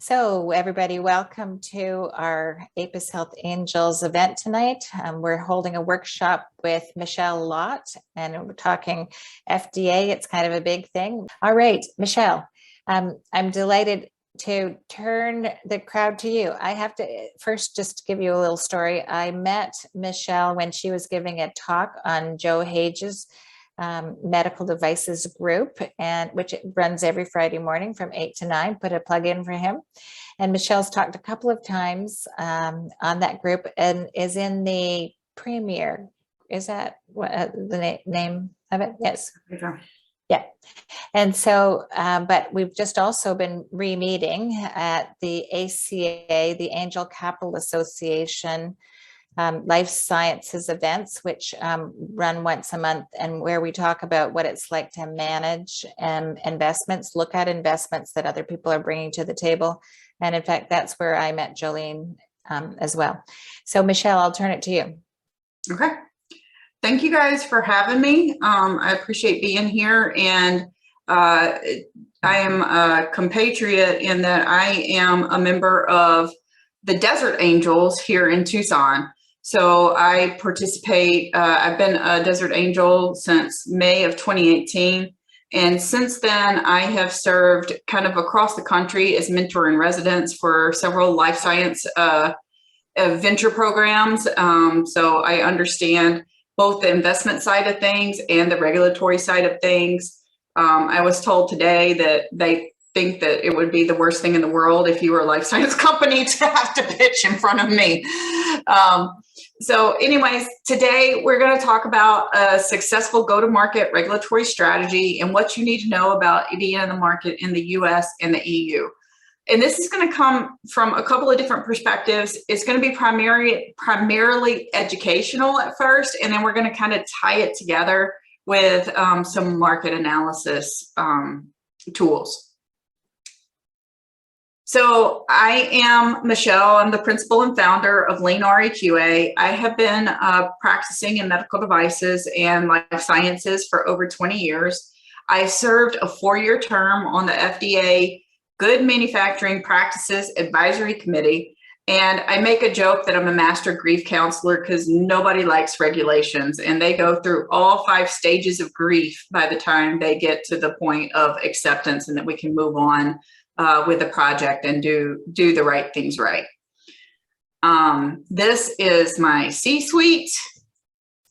So, everybody, welcome to our APIS Health Angels event tonight. We're holding a workshop with Michelle Lott, and we're talking FDA. It's kind of a big thing. All right, Michelle, I'm delighted to turn the crowd to you. I have to first just give you a little story. I met Michelle when she was giving a talk on Joe Hage's medical devices group, and which it runs every Friday morning from 8 to 9. Put a plug in for him. And Michelle's talked a couple of times on that group and is in the premier. Is that what the name of it? Yes. Yeah. And so, but we've just also been re-meeting at the ACA, the Angel Capital Association life sciences events, which run once a month, and where we talk about what it's like to manage investments, look at investments that other people are bringing to the table. And in fact, that's where I met Jolene as well. So Michelle, I'll turn it to you. Okay. Thank you guys for having me. I appreciate being here. And I am a compatriot in that I am a member of the Desert Angels here in Tucson. So I participate, I've been a Desert Angel since May of 2018. And since then, I have served kind of across the country as mentor in residence for several life science venture programs. So I understand both the investment side of things and the regulatory side of things. I was told today that they think that it would be the worst thing in the world if you were a life science company to have to pitch in front of me. So anyways, today we're going to talk about a successful go-to-market regulatory strategy and what you need to know about being in the market in the US and the EU. And this is going to come from a couple of different perspectives. It's going to be primarily educational at first, and then we're going to kind of tie it together with some market analysis tools. So I am Michelle. I'm the principal and founder of Lean REQA. I have been practicing in medical devices and life sciences for over 20 years. I served a 4-year term on the FDA Good Manufacturing Practices Advisory Committee. And I make a joke that I'm a master grief counselor because nobody likes regulations, and they go through all 5 stages of grief by the time they get to the point of acceptance, and that we can move on with the project and do the right things right. This is my C-suite.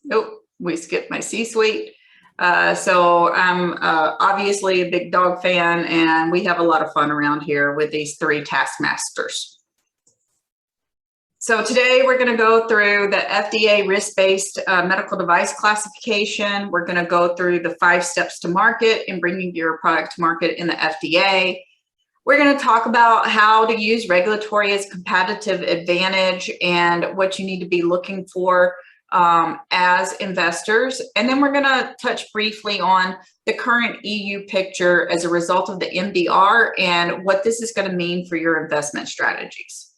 Nope, we skipped my C-suite. So I'm obviously a big dog fan, and we have a lot of fun around here with these 3 taskmasters. So today we're going to go through the FDA risk-based medical device classification. We're going to go through the 5 steps to market and bringing your product to market in the FDA. We're going to talk about how to use regulatory as competitive advantage and what you need to be looking for as investors. And then we're going to touch briefly on the current EU picture as a result of the MDR and what this is going to mean for your investment strategies.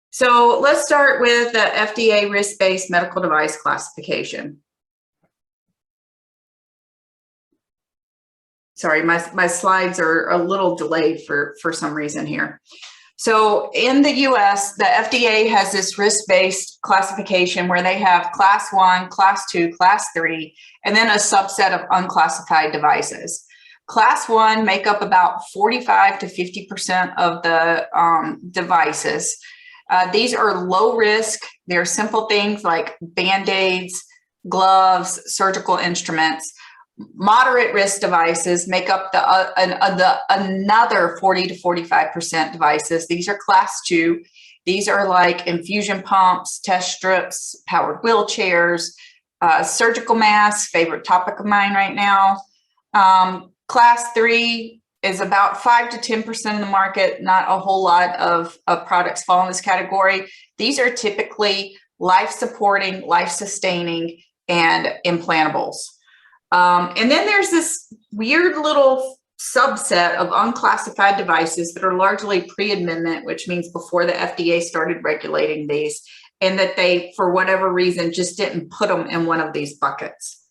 So let's start with the FDA risk-based medical device classification. Sorry, my slides are a little delayed for some reason here. So in the US, the FDA has this risk-based classification where they have class 1, class 2, class 3, and then a subset of unclassified devices. Class 1 make up about 45 to 50% of the devices. These are low risk. They're simple things like Band-Aids, gloves, surgical instruments. Moderate risk devices make up another 40 to 45% devices. These are class 2. These are like infusion pumps, test strips, powered wheelchairs, surgical masks, favorite topic of mine right now. Class 3 is about 5 to 10% of the market. Not a whole lot of products fall in this category. These are typically life-supporting, life-sustaining, and implantables. And then there's this weird little subset of unclassified devices that are largely pre-amendment, which means before the FDA started regulating these, and that they, for whatever reason, just didn't put them in one of these buckets.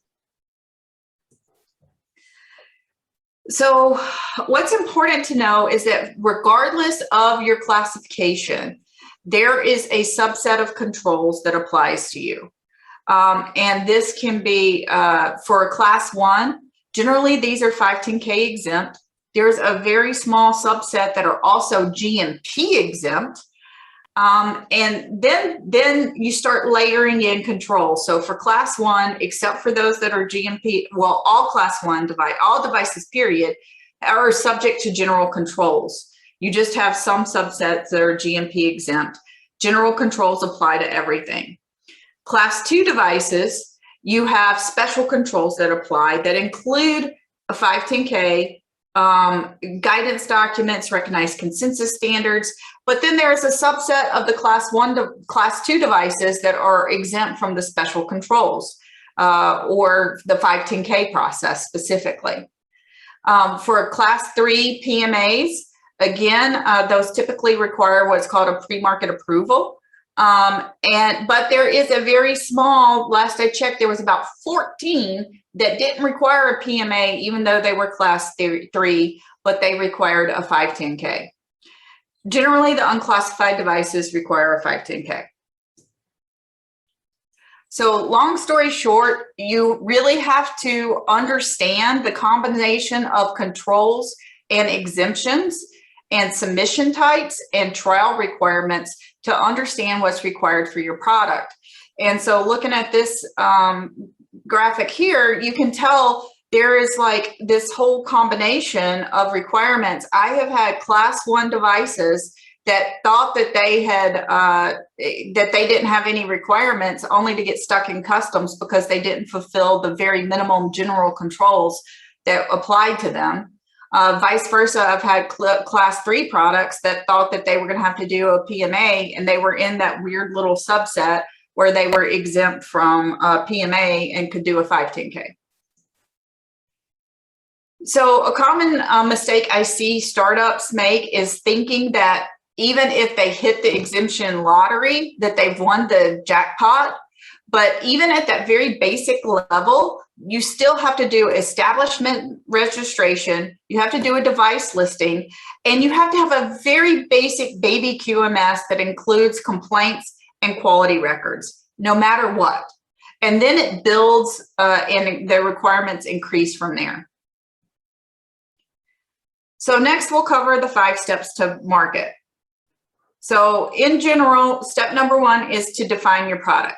So what's important to know is that regardless of your classification, there is a subset of controls that applies to you. And this can be for a class 1. Generally, these are 510K exempt. There's a very small subset that are also GMP exempt. And then you start layering in controls. So for class 1, except for those that are GMP, well, all class 1 all devices, period, are subject to general controls. You just have some subsets that are GMP exempt. General controls apply to everything. Class 2 devices, you have special controls that apply that include a 510K, guidance documents, recognized consensus standards, but then there's a subset of the class 1 to class 2 devices that are exempt from the special controls or the 510K process specifically. For class 3 PMAs, again, those typically require what's called a pre-market approval. But there is a very small, last I checked, there was about 14 that didn't require a PMA, even though they were class 3, but they required a 510K. Generally, the unclassified devices require a 510K. So long story short, you really have to understand the combination of controls and exemptions and submission types and trial requirements to understand what's required for your product. And so looking at this graphic here, you can tell there is like this whole combination of requirements. I have had class 1 devices that thought that they had that they didn't have any requirements, only to get stuck in customs because they didn't fulfill the very minimum general controls that applied to them. Vice versa, I've had class 3 products that thought that they were going to have to do a PMA, and they were in that weird little subset where they were exempt from PMA and could do a 510K. So a common mistake I see startups make is thinking that even if they hit the exemption lottery, that they've won the jackpot. But even at that very basic level, you still have to do establishment registration, you have to do a device listing, and you have to have a very basic baby QMS that includes complaints and quality records, no matter what. And then it builds and the requirements increase from there. So next we'll cover the 5 steps to market. So in general, step number 1 is to define your product.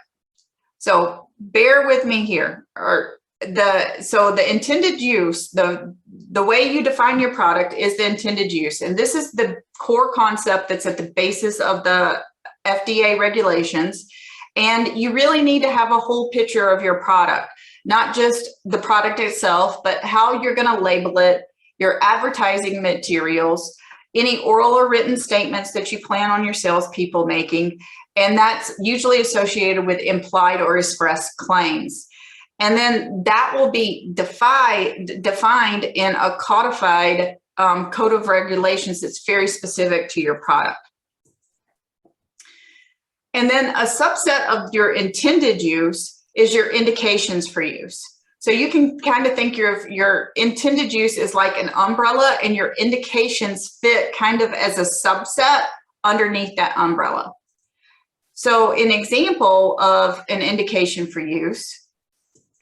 So bear with me here. So the intended use, the way you define your product is the intended use. And this is the core concept that's at the basis of the FDA regulations. And you really need to have a whole picture of your product, not just the product itself, but how you're going to label it, your advertising materials, any oral or written statements that you plan on your salespeople making. And that's usually associated with implied or expressed claims. And then that will be defined in a codified code of regulations that's very specific to your product. And then a subset of your intended use is your indications for use. So you can kind of think your intended use is like an umbrella, and your indications fit kind of as a subset underneath that umbrella. So an example of an indication for use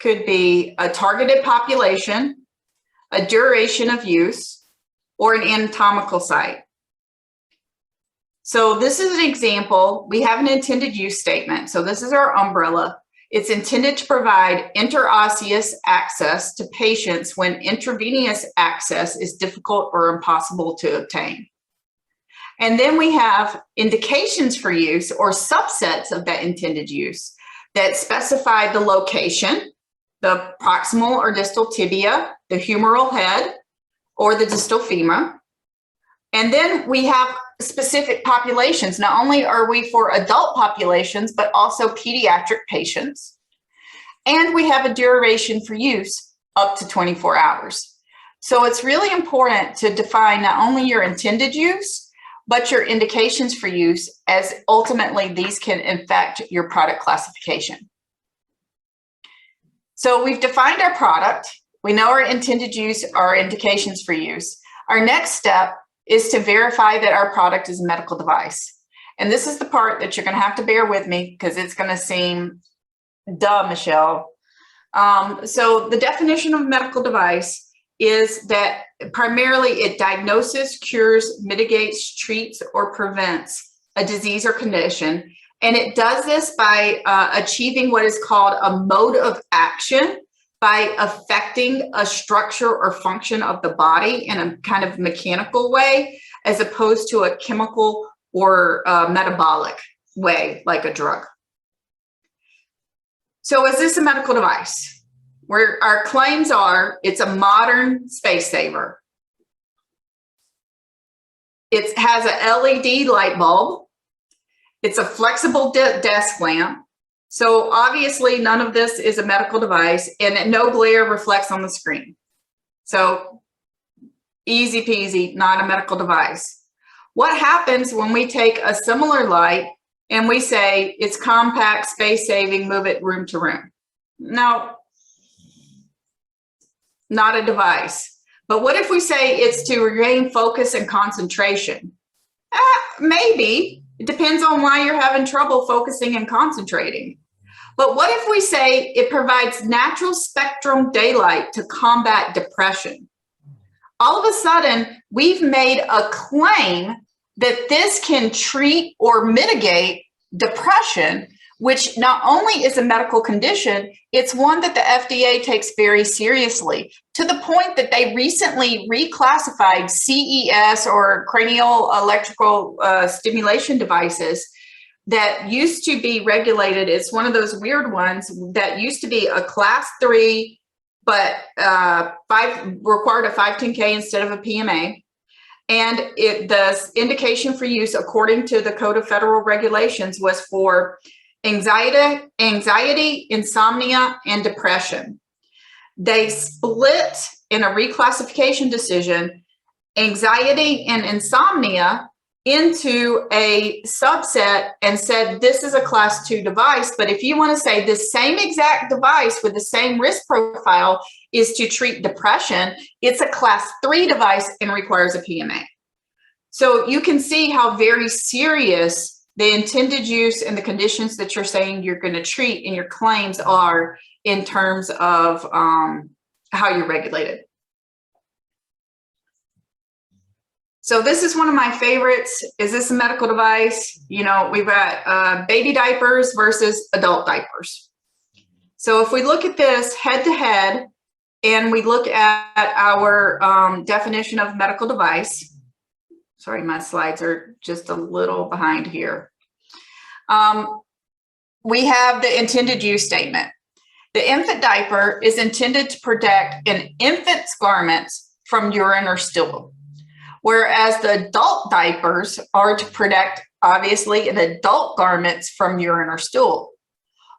could be a targeted population, a duration of use, or an anatomical site. So this is an example. We have an intended use statement. So this is our umbrella. It's intended to provide interosseous access to patients when intravenous access is difficult or impossible to obtain. And then we have indications for use, or subsets of that intended use, that specify the location, the proximal or distal tibia, the humeral head, or the distal femur. And then we have specific populations. Not only are we for adult populations, but also pediatric patients. And we have a duration for use up to 24 hours. So it's really important to define not only your intended use, but your indications for use, as ultimately these can affect your product classification. So we've defined our product. We know our intended use, our indications for use. Our next step is to verify that our product is a medical device. And this is the part that you're going to have to bear with me because it's going to seem duh, Michelle. So the definition of medical device is that primarily it diagnoses, cures, mitigates, treats, or prevents a disease or condition. And it does this by achieving what is called a mode of action by affecting a structure or function of the body in a kind of mechanical way, as opposed to a chemical or metabolic way, like a drug. So is this a medical device? Where our claims are, it's a modern space saver. It has an LED light bulb. It's a flexible desk lamp. So obviously none of this is a medical device, and no glare reflects on the screen. So easy peasy, not a medical device. What happens when we take a similar light and we say it's compact, space saving, move it room to room? No, not a device. But what if we say it's to regain focus and concentration? Maybe. It depends on why you're having trouble focusing and concentrating. But what if we say it provides natural spectrum daylight to combat depression? All of a sudden, we've made a claim that this can treat or mitigate depression, which not only is a medical condition, it's one that the FDA takes very seriously, to the point that they recently reclassified CES, or cranial electrical stimulation devices, that used to be regulated. It's one of those weird ones that used to be a class 3, but required a 510K instead of a PMA. And the indication for use, according to the Code of Federal Regulations, was for anxiety, insomnia, and depression. They split in a reclassification decision anxiety and insomnia into a subset and said this is a class 2 device. But if you want to say the same exact device with the same risk profile is to treat depression, it's a class 3 device and requires a PMA. So you can see how very serious the intended use and the conditions that you're saying you're going to treat in your claims are in terms of how you're regulated. So this is one of my favorites. Is this a medical device? You know, we've got baby diapers versus adult diapers. So if we look at this head to head and we look at our definition of medical device, sorry, my slides are just a little behind here. We have the intended use statement. The infant diaper is intended to protect an infant's garments from urine or stool, whereas the adult diapers are to protect, obviously, an adult garments from urine or stool.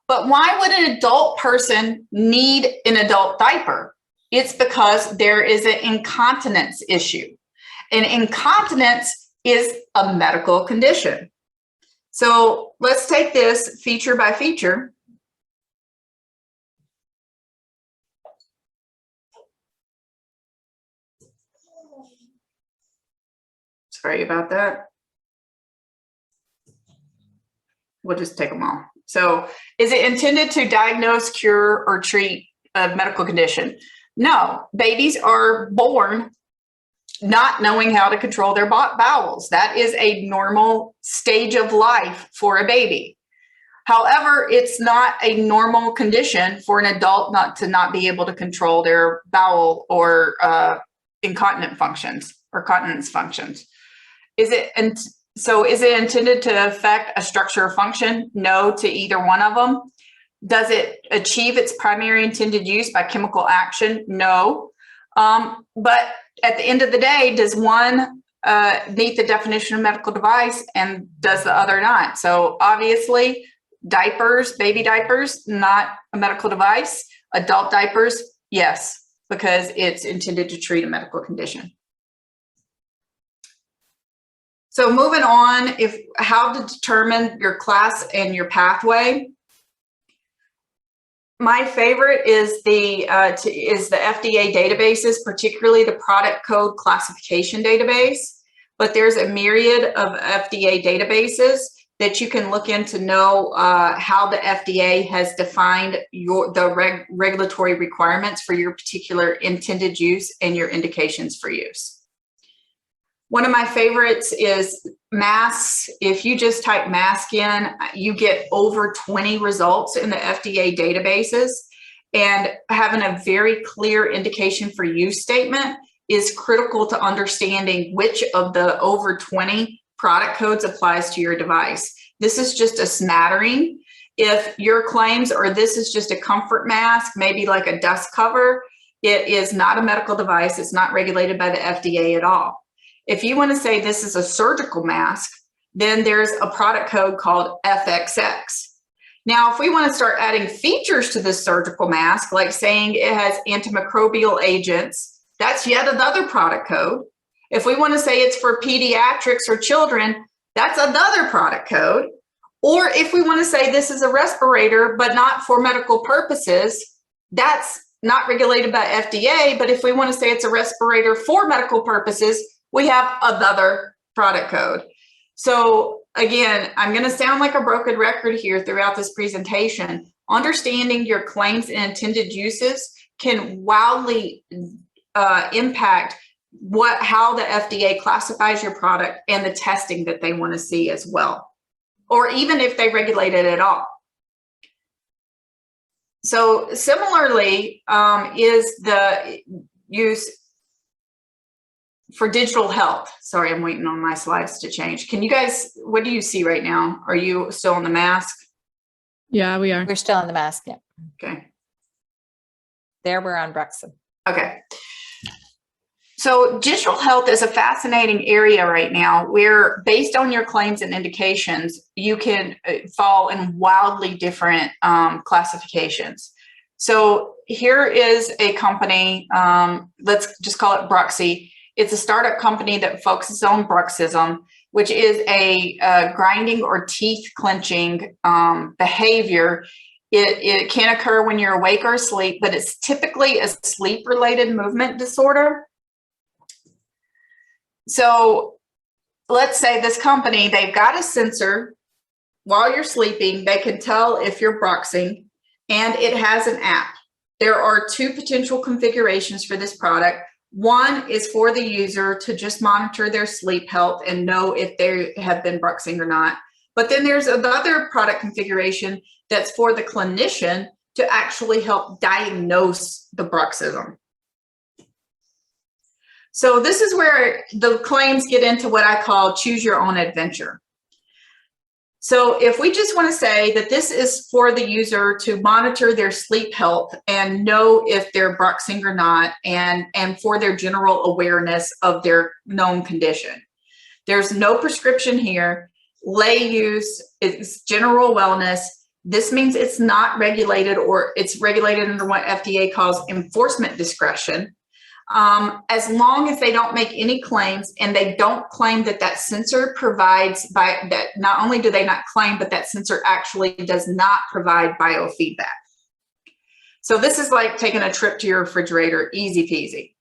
But why would an adult person need an adult diaper? It's because there is an incontinence issue. And incontinence is a medical condition. So let's take this feature by feature. Sorry about that. We'll just take them all. So is it intended to diagnose, cure, or treat a medical condition? No, babies are born not knowing how to control their bowels. That is a normal stage of life for a baby. However, it's not a normal condition for an adult not be able to control their bowel or incontinent functions or continence functions. Is it intended to affect a structure or function? No to either one of them. Does it achieve its primary intended use by chemical action? No. But at the end of the day, does one meet the definition of medical device and does the other not? So obviously, diapers, baby diapers, not a medical device. Adult diapers, yes, because it's intended to treat a medical condition. So moving on, how to determine your class and your pathway. My favorite is the FDA databases, particularly the product code classification database. But there's a myriad of FDA databases that you can look in to know how the FDA has defined the regulatory requirements for your particular intended use and your indications for use. One of my favorites is masks. If you just type mask in, you get over 20 results in the FDA databases, and having a very clear indication for use statement is critical to understanding which of the over 20 product codes applies to your device. This is just a smattering. If your claims are this is just a comfort mask, maybe like a dust cover, it is not a medical device. It's not regulated by the FDA at all. If you want to say this is a surgical mask, then there's a product code called FXX. Now, if we want to start adding features to this surgical mask, like saying it has antimicrobial agents, that's yet another product code. If we want to say it's for pediatrics or children, that's another product code. Or if we want to say this is a respirator, but not for medical purposes, that's not regulated by FDA. But if we want to say it's a respirator for medical purposes, we have another product code. So again, I'm going to sound like a broken record here throughout this presentation. Understanding your claims and intended uses can wildly impact how the FDA classifies your product and the testing that they want to see as well, or even if they regulate it at all. So similarly is the use for digital health. Sorry, I'm waiting on my slides to change. Can you guys, what do you see right now? Are you still on the mask? Yeah, we are. We're still on the mask. Yeah. Okay. There we're on Bruxin. Okay. So digital health is a fascinating area right now where, based on your claims and indications, you can fall in wildly different classifications. So here is a company, let's just call it Bruxy. It's a startup company that focuses on bruxism, which is a grinding or teeth clenching behavior. It can occur when you're awake or asleep, but it's typically a sleep-related movement disorder. So let's say this company, they've got a sensor while you're sleeping. They can tell if you're bruxing, and it has an app. There are two potential configurations for this product. One is for the user to just monitor their sleep health and know if they have been bruxing or not. But then there's another product configuration that's for the clinician to actually help diagnose the bruxism. So this is where the claims get into what I call choose your own adventure. So if we just want to say that this is for the user to monitor their sleep health and know if they're bruxing or not, and for their general awareness of their known condition. There's no prescription here. Lay use, it's general wellness. This means it's not regulated, or it's regulated under what FDA calls enforcement discretion. As long as they don't make any claims and they don't claim that that sensor provides that not only do they not claim, but that sensor actually does not provide biofeedback. So this is like taking a trip to your refrigerator, easy peasy.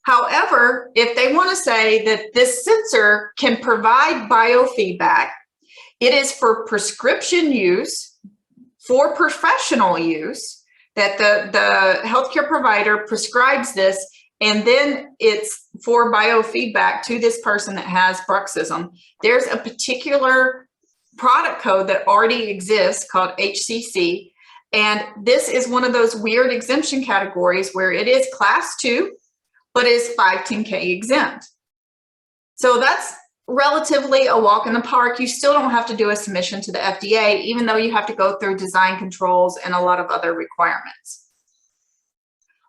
However, if they want to say that this sensor can provide biofeedback, it is for prescription use, for professional use, that the healthcare provider prescribes this, and then it's for biofeedback to this person that has bruxism. There's a particular product code that already exists called HCC, and this is one of those weird exemption categories where it is class 2, but is 510K exempt. So that's relatively a walk in the park. You still don't have to do a submission to the FDA, even though you have to go through design controls and a lot of other requirements.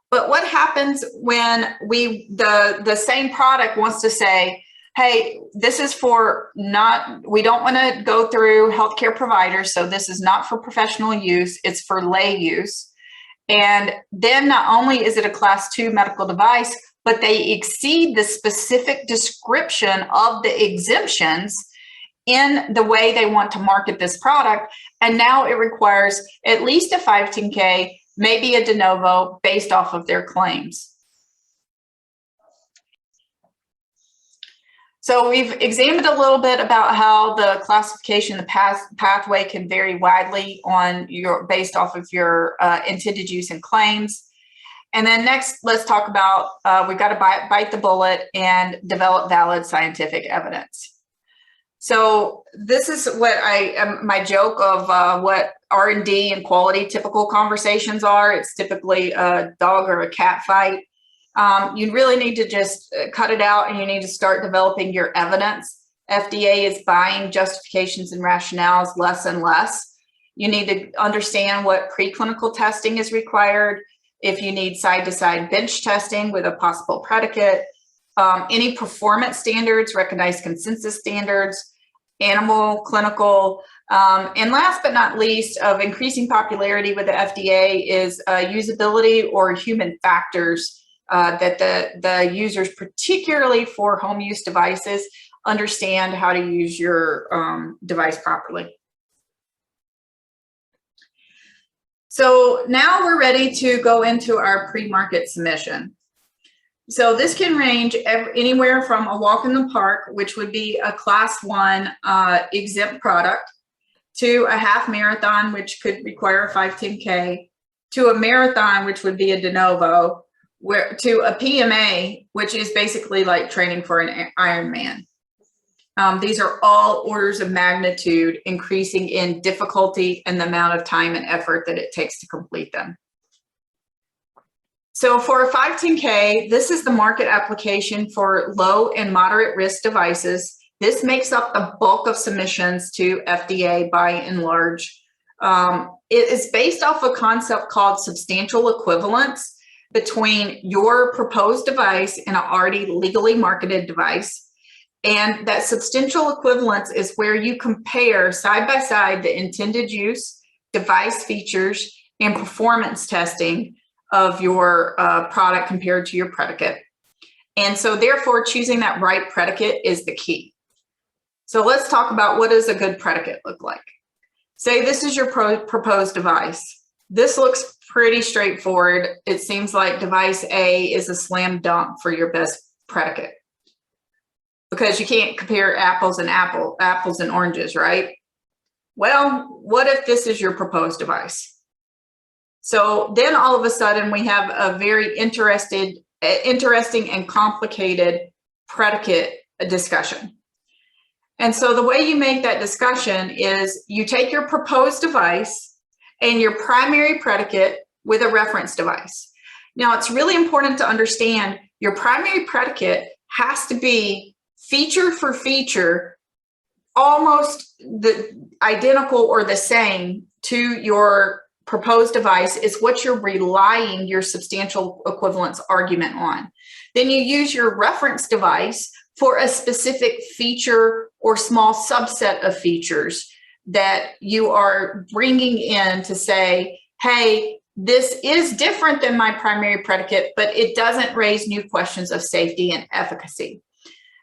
But what happens when the same product wants to say, hey, this is for we don't want to go through healthcare providers, so this is not for professional use, it's for lay use. And then not only is it a class 2 medical device, but they exceed the specific description of the exemptions in the way they want to market this product. And now it requires at least a 510K, maybe a de novo based off of their claims. So we've examined a little bit about how the classification, the pathway can vary widely based off of your intended use and claims. And then next, let's talk about, we've got to bite the bullet and develop valid scientific evidence. So this is what my joke of what R&D and quality typical conversations are. It's typically a dog or a cat fight. You really need to just cut it out, and you need to start developing your evidence. FDA is buying justifications and rationales less and less. You need to understand what preclinical testing is required, if you need side-to-side bench testing with a possible predicate, any performance standards, recognized consensus standards, animal, clinical, and last but not least, of increasing popularity with the FDA is usability or human factors that the users, particularly for home use devices, understand how to use your device properly. So now we're ready to go into our pre-market submission. So this can range anywhere from a walk in the park, which would be a class 1 exempt product, to a half marathon, which could require a 510K, to a marathon, which would be a de novo, to a PMA, which is basically like training for an Ironman. These are all orders of magnitude increasing in difficulty and the amount of time and effort that it takes to complete them. So for a 510K, this is the market application for low and moderate risk devices. This makes up the bulk of submissions to FDA by and large. It is based off a concept called substantial equivalence between your proposed device and an already legally marketed device. And that substantial equivalence is where you compare side by side the intended use, device features, and performance testing of your product compared to your predicate. And so therefore choosing that right predicate is the key. So let's talk about, what does a good predicate look like? Say this is your proposed device. This looks pretty straightforward. It seems like device A is a slam dunk for your best predicate, because you can't compare apples and oranges, right? Well, what if this is your proposed device? So then all of a sudden we have a very interesting and complicated predicate discussion. And so the way you make that discussion is you take your proposed device and your primary predicate with a reference device. Now, it's really important to understand your primary predicate has to be feature for feature, almost the identical or the same to your proposed device, is what you're relying your substantial equivalence argument on. Then you use your reference device for a specific feature or small subset of features that you are bringing in to say, hey, this is different than my primary predicate, but it doesn't raise new questions of safety and efficacy.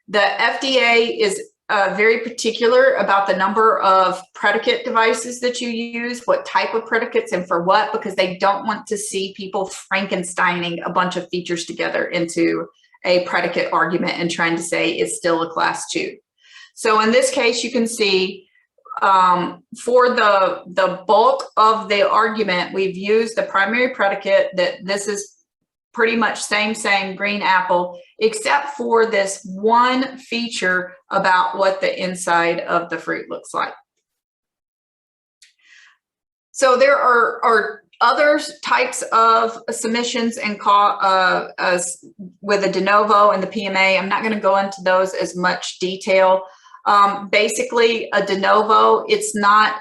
The FDA is very particular about the number of predicate devices that you use, what type of predicates and for what, because they don't want to see people Frankensteining a bunch of features together into a predicate argument and trying to say it's still a class 2. So in this case, you can see for the bulk of the argument, we've used the primary predicate that this is pretty much same green apple, except for this one feature about what the inside of the fruit looks like. So there are other types of submissions and with a de novo and the PMA. I'm not going to go into those as much detail. Basically, a de novo, it's not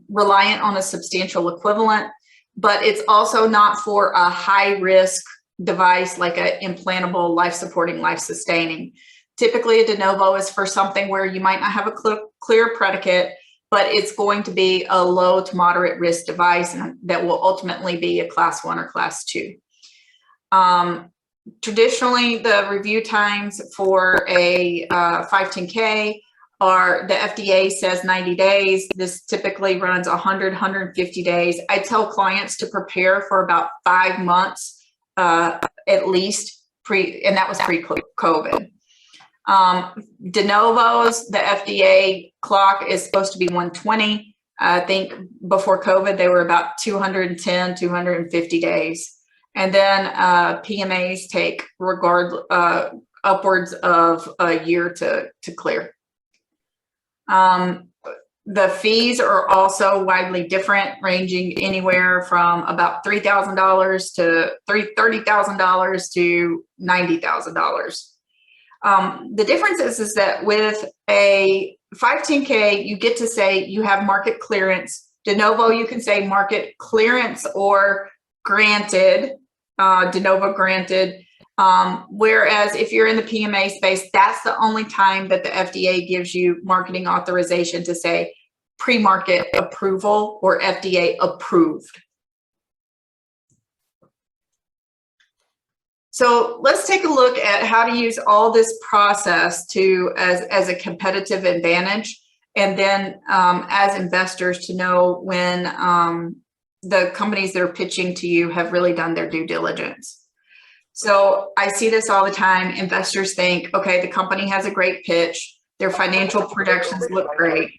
reliant on a substantial equivalent, but it's also not for a high risk device like an implantable, life-supporting, life-sustaining. Typically, a de novo is for something where you might not have a clear predicate, but it's going to be a low to moderate risk device, and that will ultimately be a class 1 or class 2. Traditionally, the review times for a 510K are, the FDA says 90 days. This typically runs 100, 150 days. I tell clients to prepare for about 5 months, at least and that was pre-COVID. De novos, the FDA clock is supposed to be 120. I think before COVID, they were about 210, 250 days. And then PMAs take upwards of a year to clear. The fees are also widely different, ranging anywhere from about $3,000 to $30,000 to $90,000. The difference is that with a 510K, you get to say you have market clearance. De novo, you can say market clearance or granted, de novo granted. Whereas if you're in the PMA space, that's the only time that the FDA gives you marketing authorization to say pre-market approval or FDA approved. So let's take a look at how to use all this process as a competitive advantage, and then as investors to know when the companies that are pitching to you have really done their due diligence. So I see this all the time. Investors think, okay, the company has a great pitch. Their financial projections look great.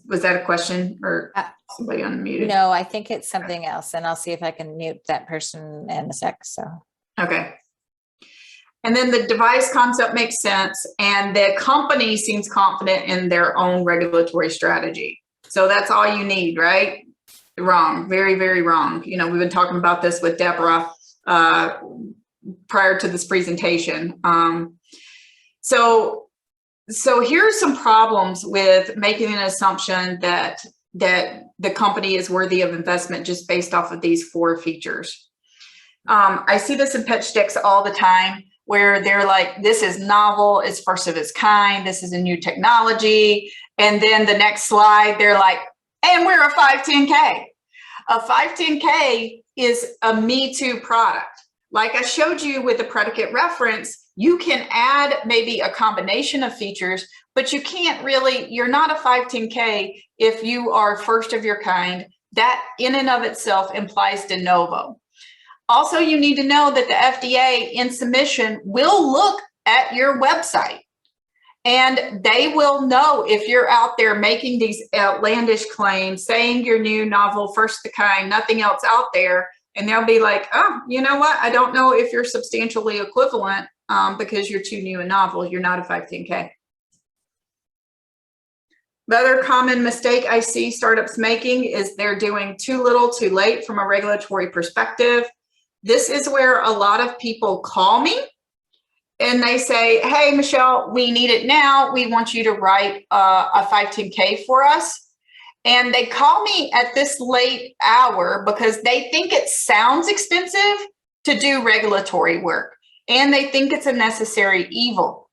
Was that a question or somebody unmuted? No, I think it's something else, and I'll see if I can mute that person in a sec. So okay. And then the device concept makes sense, and the company seems confident in their own regulatory strategy. So that's all you need, right? Wrong, very, very wrong. You know, we've been talking about this with Deborah prior to this presentation. So here are some problems with making an assumption that the company is worthy of investment just based off of these 4 features. I see this in pitch decks all the time where they're like, this is novel, it's first of its kind, this is a new technology. And then the next slide, they're like, and we're a 510K. A 510K is a Me Too product. Like I showed you with the predicate reference, you can add maybe a combination of features, but you can't really, you're not a 510K if you are first of your kind. That in and of itself implies de novo. Also, you need to know that the FDA in submission will look at your website, and they will know if you're out there making these outlandish claims, saying you're new, novel, first of the kind, nothing else out there. And they'll be like, oh, you know what? I don't know if you're substantially equivalent because you're too new and novel. You're not a 510K. The other common mistake I see startups making is they're doing too little, too late from a regulatory perspective. This is where a lot of people call me and they say, hey, Michelle, we need it now. We want you to write a 510K for us. And they call me at this late hour because they think it sounds expensive to do regulatory work, and they think it's a necessary evil.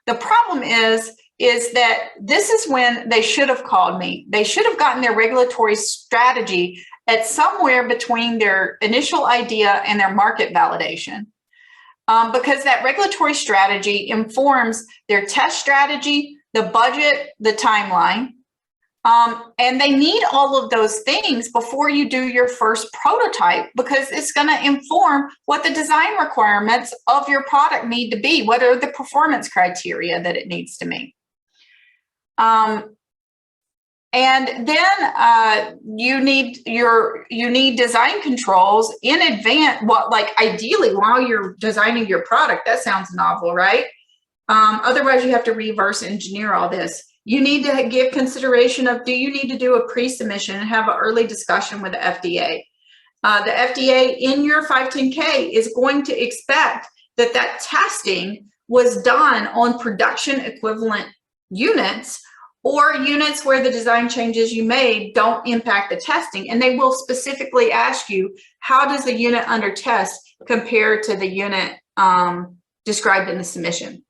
The problem is that this is when they should have called me. They should have gotten their regulatory strategy at somewhere between their initial idea and their market validation. Because that regulatory strategy informs their test strategy, the budget, the timeline. And they need all of those things before you do your first prototype, because it's going to inform what the design requirements of your product need to be. What are the performance criteria that it needs to meet? And then you need design controls in advance. Ideally while you're designing your product, that sounds novel, right? Otherwise you have to reverse engineer all this. You need to give consideration of, do you need to do a pre-submission and have an early discussion with the FDA? The FDA in your 510K is going to expect that testing was done on production equivalent units, or units where the design changes you made don't impact the testing. And they will specifically ask you, how does the unit under test compare to the unit described in the submission?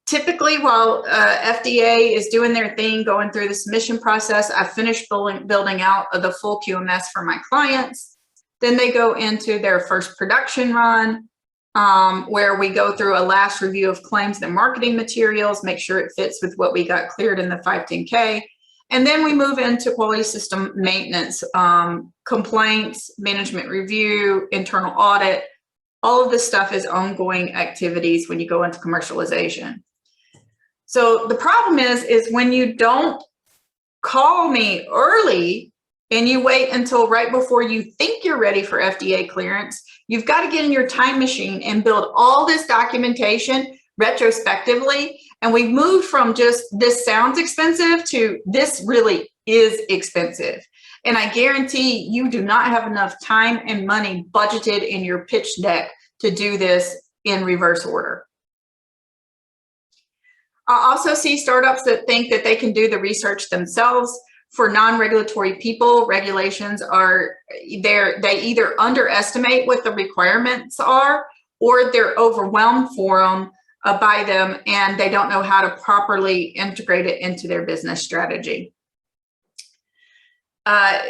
Typically, while FDA is doing their thing, going through the submission process, I finished building out the full QMS for my clients. Then they go into their first production run. where we go through a last review of claims and marketing materials, make sure it fits with what we got cleared in the 510K. And then we move into quality system maintenance, complaints, management review, internal audit. All of this stuff is ongoing activities when you go into commercialization. So the problem is when you don't call me early and you wait until right before you think you're ready for FDA clearance, you've got to get in your time machine and build all this documentation retrospectively. And we've moved from just this sounds expensive to this really is expensive. And I guarantee you do not have enough time and money budgeted in your pitch deck to do this in reverse order. I also see startups that think that they can do the research themselves. For non-regulatory people, regulations are there. They either underestimate what the requirements are, or they're overwhelmed by them, and they don't know how to properly integrate it into their business strategy.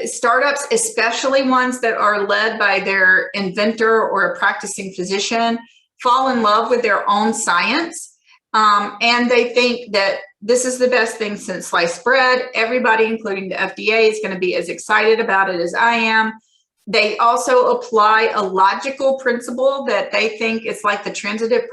Startups, especially ones that are led by their inventor or a practicing physician, fall in love with their own science. And they think that this is the best thing since sliced bread. Everybody, including the FDA, is going to be as excited about it as I am. They also apply a logical principle that they think it's like the transitive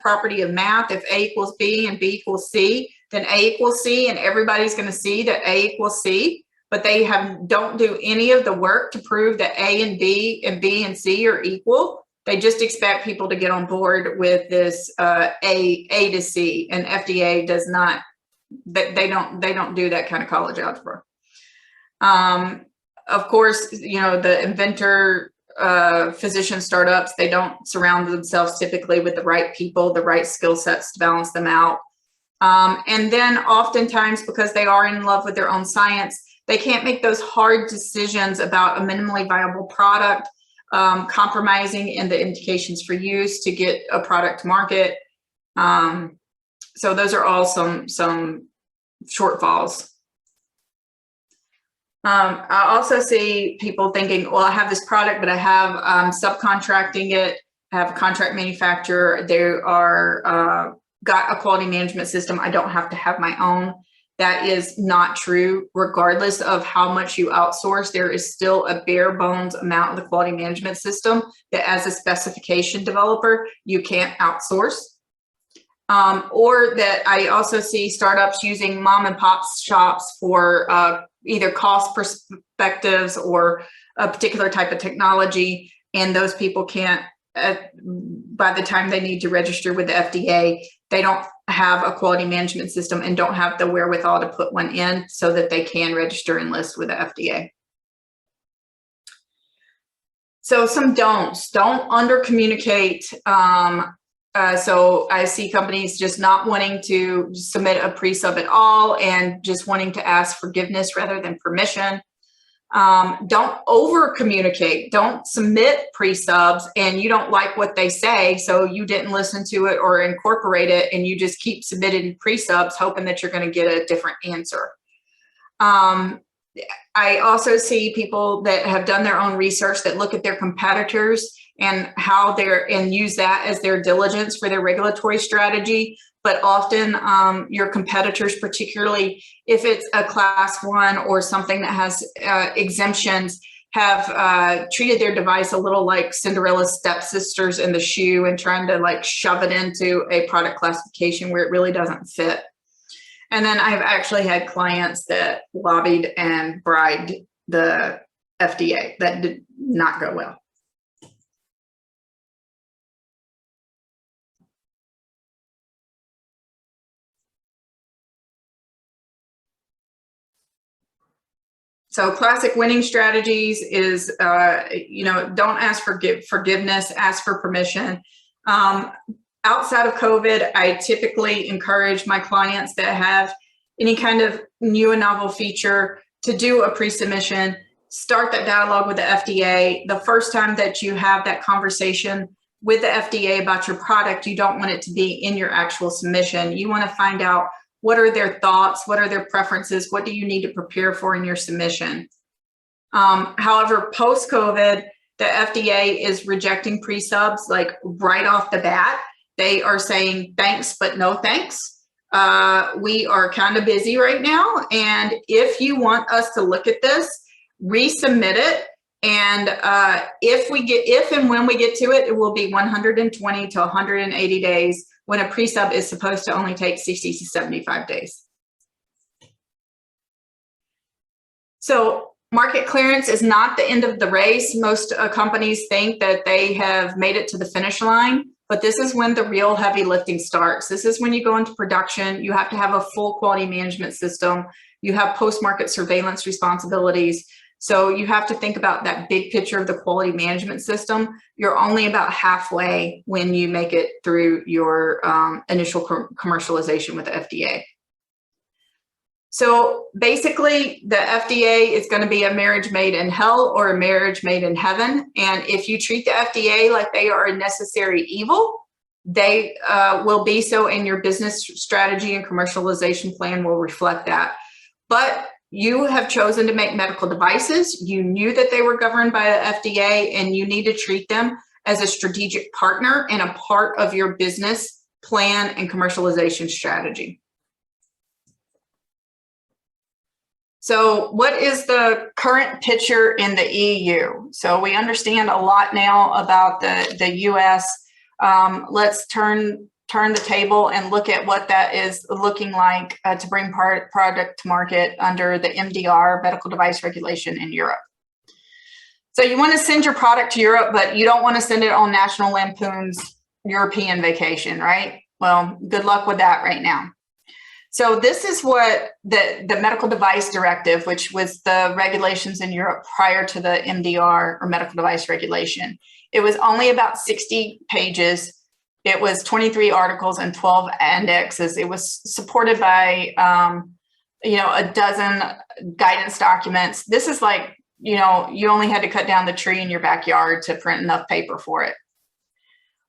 property of math. If A equals B and B equals C, then A equals C, and everybody's going to see that A equals C. But they don't do any of the work to prove that A and B and C are equal. They just expect people to get on board with this A to C, and FDA does not. They don't do that kind of college algebra. Of course, you know, the inventor physician startups, they don't surround themselves typically with the right people, the right skill sets to balance them out. And then oftentimes, because they are in love with their own science, they can't make those hard decisions about a minimally viable product, compromising in the indications for use to get a product to market. So those are all some shortfalls. I also see people thinking, well, I have this product, but I have subcontracting it. I have a contract manufacturer. They are got a quality management system. I don't have to have my own. That is not true. Regardless of how much you outsource, there is still a bare bones amount of the quality management system that as a specification developer, you can't outsource. Or that I also see startups using mom and pop shops for either cost perspectives or a particular type of technology. And those people can't, by the time they need to register with the FDA, they don't have a quality management system and don't have the wherewithal to put one in so that they can register and list with the FDA. So some don'ts. Don't under communicate. So I see companies just not wanting to submit a pre-sub at all and just wanting to ask forgiveness rather than permission. Don't over communicate. Don't submit pre-subs and you don't like what they say, so you didn't listen to it or incorporate it, and you just keep submitting pre-subs hoping that you're going to get a different answer. I also see people that have done their own research that look at their competitors and how and use that as their diligence for their regulatory strategy. But often your competitors, particularly if it's a class 1 or something that has exemptions, have treated their device a little like Cinderella's stepsisters in the shoe and trying to like shove it into a product classification where it really doesn't fit. And then I've actually had clients that lobbied and bribed the FDA. That did not go well. So classic winning strategies is, don't ask for forgiveness, ask for permission. Outside of COVID, I typically encourage my clients that have any kind of new and novel feature to do a pre-submission, start that dialogue with the FDA. The first time that you have that conversation with the FDA about your product, you don't want it to be in your actual submission. You want to find out what are their thoughts, what are their preferences, what do you need to prepare for in your submission. However, post-COVID, the FDA is rejecting pre-subs like right off the bat. They are saying thanks, but no thanks. We are kind of busy right now. And if you want us to look at this, resubmit it. And if and when we get to it, it will be 120 to 180 days when a pre-sub is supposed to only take 60 to 75 days. So market clearance is not the end of the race. Most companies think that they have made it to the finish line, but this is when the real heavy lifting starts. This is when you go into production. You have to have a full quality management system. You have post-market surveillance responsibilities. So you have to think about that big picture of the quality management system. You're only about halfway when you make it through your initial commercialization with the FDA. So basically, the FDA is going to be a marriage made in hell or a marriage made in heaven. And if you treat the FDA like they are a necessary evil, they will be so, and your business strategy and commercialization plan will reflect that. But you have chosen to make medical devices. You knew that they were governed by the FDA, and you need to treat them as a strategic partner and a part of your business plan and commercialization strategy. So what is the current picture in the EU? So we understand a lot now about the US. Let's turn the table and look at what that is looking like to bring product to market under the MDR, medical device regulation in Europe. So you want to send your product to Europe, but you don't want to send it on National Lampoon's European Vacation, right? Well, good luck with that right now. So this is what the medical device directive, which was the regulations in Europe prior to the MDR or medical device regulation. It was only about 60 pages. It was 23 articles and 12 indexes. It was supported by, a dozen guidance documents. This is like, you only had to cut down the tree in your backyard to print enough paper for it.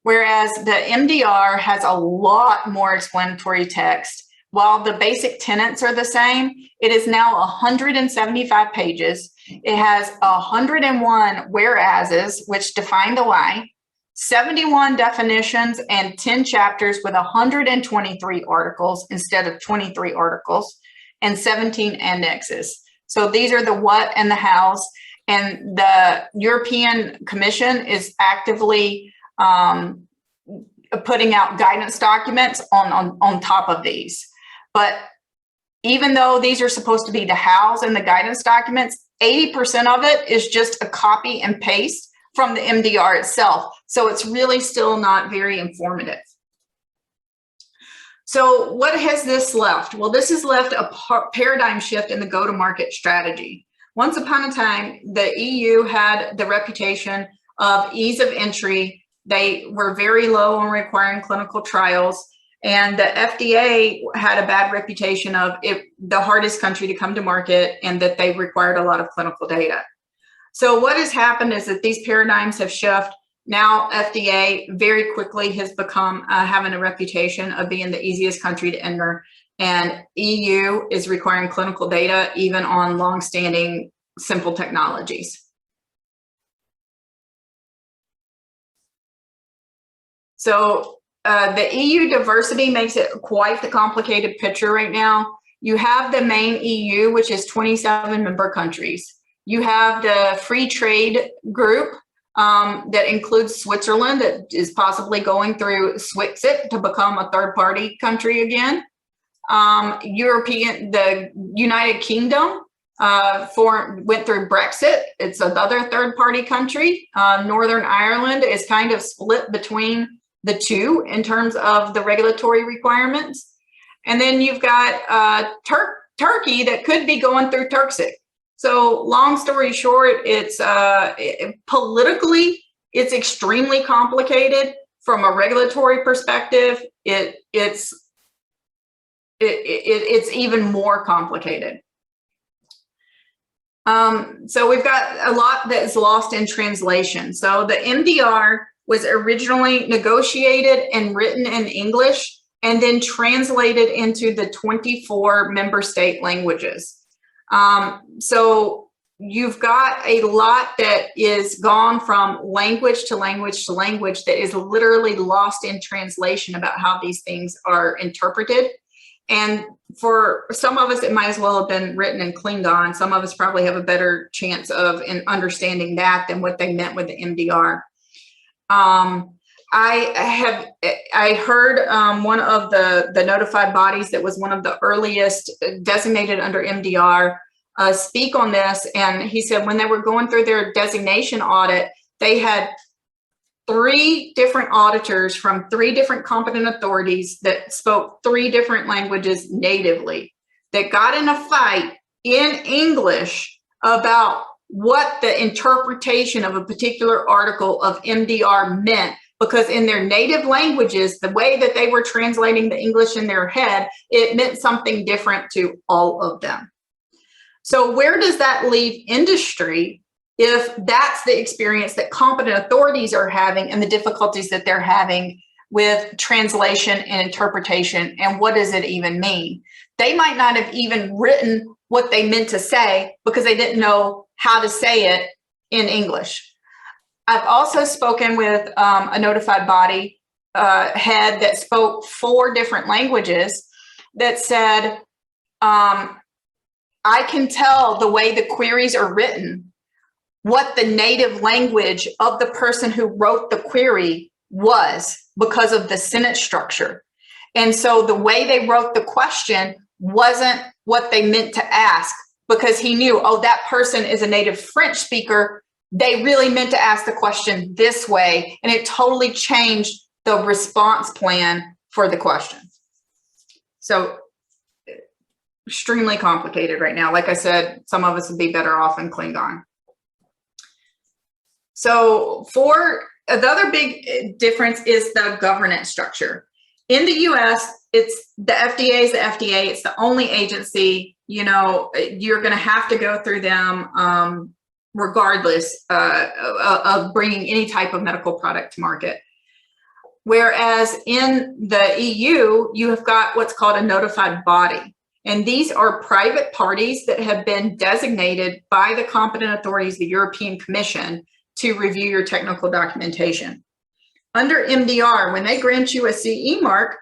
Whereas the MDR has a lot more explanatory text. While the basic tenets are the same, it is now 175 pages. It has 101 whereases, which define the why, 71 definitions, and 10 chapters with 123 articles instead of 23 articles, and 17 indexes. So these are the what and the hows, and the European Commission is actively putting out guidance documents on top of these. But even though these are supposed to be the hows and the guidance documents, 80% of it is just a copy and paste from the MDR itself. So it's really still not very informative. So what has this left? Well, this has left a paradigm shift in the go-to-market strategy. Once upon a time, the EU had the reputation of ease of entry. They were very low on requiring clinical trials. And the FDA had a bad reputation of the hardest country to come to market, and that they required a lot of clinical data. So what has happened is that these paradigms have shifted. Now FDA very quickly has become having a reputation of being the easiest country to enter, and EU is requiring clinical data even on long-standing simple technologies. So the EU diversity makes it quite the complicated picture right now. You have the main EU, which is 27 member countries. You have the free trade group that includes Switzerland, that is possibly going through Swixit to become a third-party country again. The United Kingdom went through Brexit. It's another third-party country. Northern Ireland is kind of split between the two in terms of the regulatory requirements. And then you've got Turkey that could be going through Turkcit. So long story short, it's politically, it's extremely complicated. From a regulatory perspective, it's even more complicated. So we've got a lot that is lost in translation. So the MDR was originally negotiated and written in English and then translated into the 24 member state languages. So you've got a lot that is gone from language to language to language that is literally lost in translation about how these things are interpreted. And for some of us, it might as well have been written in Klingon. Some of us probably have a better chance of understanding that than what they meant with the MDR. I heard one of the notified bodies that was one of the earliest designated under MDR speak on this, and he said when they were going through their designation audit, they had 3 different auditors from 3 different competent authorities that spoke 3 different languages natively that got in a fight in English about what the interpretation of a particular article of MDR meant, because in their native languages, the way that they were translating the English in their head, it meant something different to all of them. So where does that leave industry if that's the experience that competent authorities are having and the difficulties that they're having with translation and interpretation, and what does it even mean? They might not have even written what they meant to say because they didn't know how to say it in English. I've also spoken with a notified body head that spoke 4 different languages that said, I can tell the way the queries are written what the native language of the person who wrote the query was because of the sentence structure. And so the way they wrote the question wasn't what they meant to ask, because he knew, oh, that person is a native French speaker. They really meant to ask the question this way. And it totally changed the response plan for the question. So extremely complicated right now. Like I said, some of us would be better off in Klingon. So for the other big difference is the governance structure. In the US, it's the FDA is the FDA. It's the only agency, you know, you're going to have to go through them regardless of bringing any type of medical product to market. Whereas in the EU, you have got what's called a notified body. And these are private parties that have been designated by the competent authorities, the European Commission, to review your technical documentation. Under MDR, when they grant you a CE mark,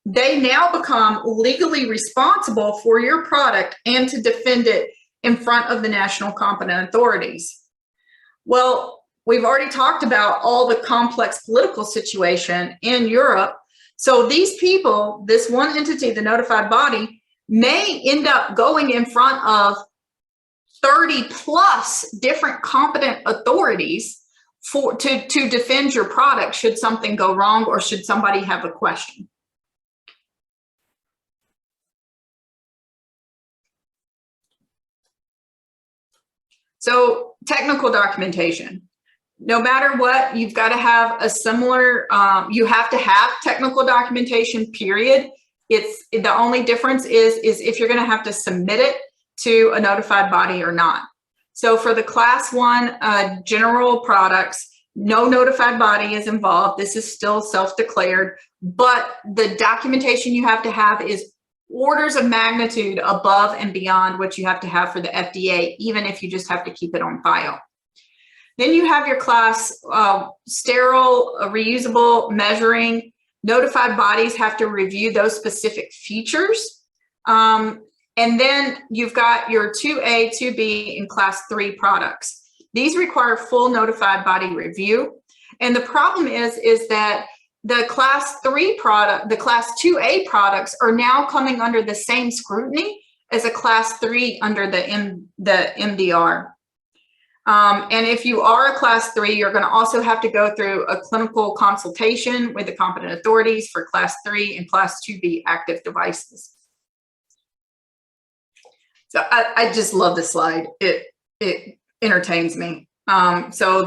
they now become legally responsible for your product and to defend it in front of the national competent authorities. Well, we've already talked about all the complex political situation in Europe. So these people, this one entity, the notified body, may end up going in front of 30 plus different competent authorities to defend your product should something go wrong or should somebody have a question. So technical documentation. No matter what, you've got to have a similar, you have to have technical documentation, period. It's the only difference is if you're going to have to submit it to a notified body or not. So for the class 1 general products, no notified body is involved. This is still self-declared, but the documentation you have to have is orders of magnitude above and beyond what you have to have for the FDA, even if you just have to keep it on file. Then you have your class sterile, reusable, measuring. Notified bodies have to review those specific features. And then you've got your 2A, 2B, and class 3 products. These require full notified body review. And the problem is that the class 3 product, the class 2A products are now coming under the same scrutiny as a class 3 under the MDR. And if you are a class 3, you're going to also have to go through a clinical consultation with the competent authorities for class 3 and class 2B active devices. So I just love this slide. It entertains me. So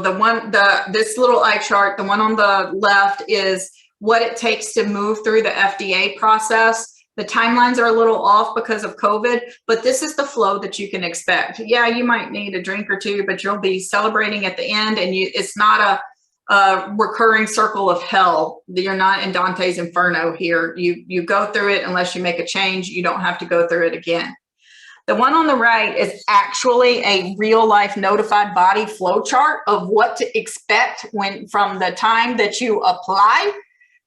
this little eye chart, the one on the left is what it takes to move through the FDA process. The timelines are a little off because of COVID, but this is the flow that you can expect. Yeah, you might need a drink or two, but you'll be celebrating at the end, and it's not a recurring circle of hell. You're not in Dante's Inferno here. You go through it unless you make a change. You don't have to go through it again. The one on the right is actually a real life notified body flow chart of what to expect from the time that you apply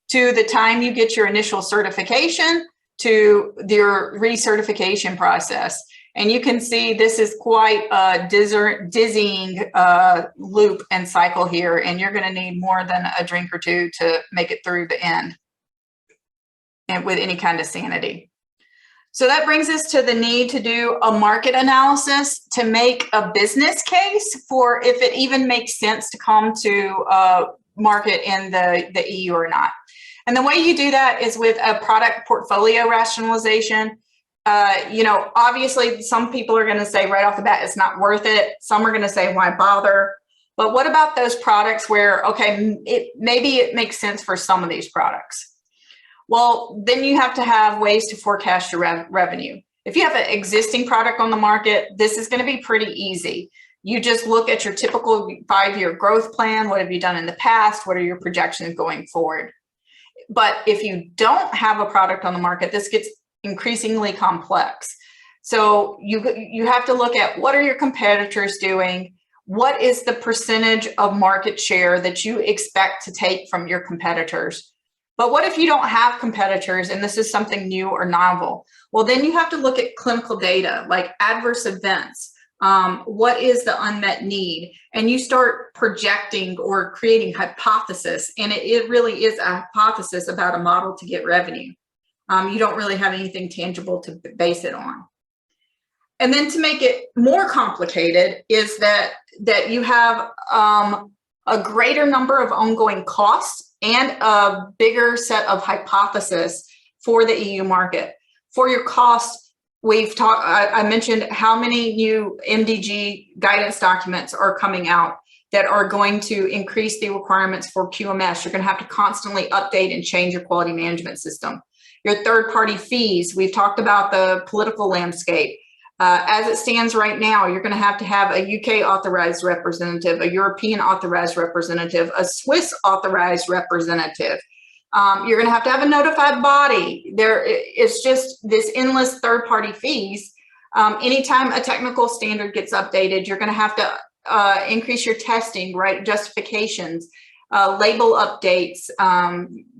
to the time you get your initial certification to your recertification process. And you can see this is quite a dizzying loop and cycle here, and you're going to need more than a drink or two to make it through the end, and with any kind of sanity. So that brings us to the need to do a market analysis to make a business case for if it even makes sense to come to market in the EU or not. And the way you do that is with a product portfolio rationalization. Obviously some people are going to say right off the bat, it's not worth it. Some are going to say, why bother? But what about those products where, okay, maybe it makes sense for some of these products? Well, then you have to have ways to forecast your revenue. If you have an existing product on the market, this is going to be pretty easy. You just look at your typical 5-year growth plan. What have you done in the past? What are your projections going forward? But if you don't have a product on the market, this gets increasingly complex. So you have to look at what are your competitors doing? What is the percentage of market share that you expect to take from your competitors? But what if you don't have competitors and this is something new or novel? Well, then you have to look at clinical data like adverse events. What is the unmet need? And you start projecting or creating hypothesis. And it really is a hypothesis about a model to get revenue. You don't really have anything tangible to base it on. And then to make it more complicated is that you have a greater number of ongoing costs and a bigger set of hypotheses for the EU market. For your costs, I mentioned how many new MDG guidance documents are coming out that are going to increase the requirements for QMS. You're going to have to constantly update and change your quality management system. Your third-party fees, we've talked about the political landscape. As it stands right now, you're going to have a UK authorized representative, a European authorized representative, a Swiss authorized representative. You're going to have a notified body. It's just this endless third-party fees. Anytime a technical standard gets updated, you're going to have to increase your testing, right? Justifications, label updates,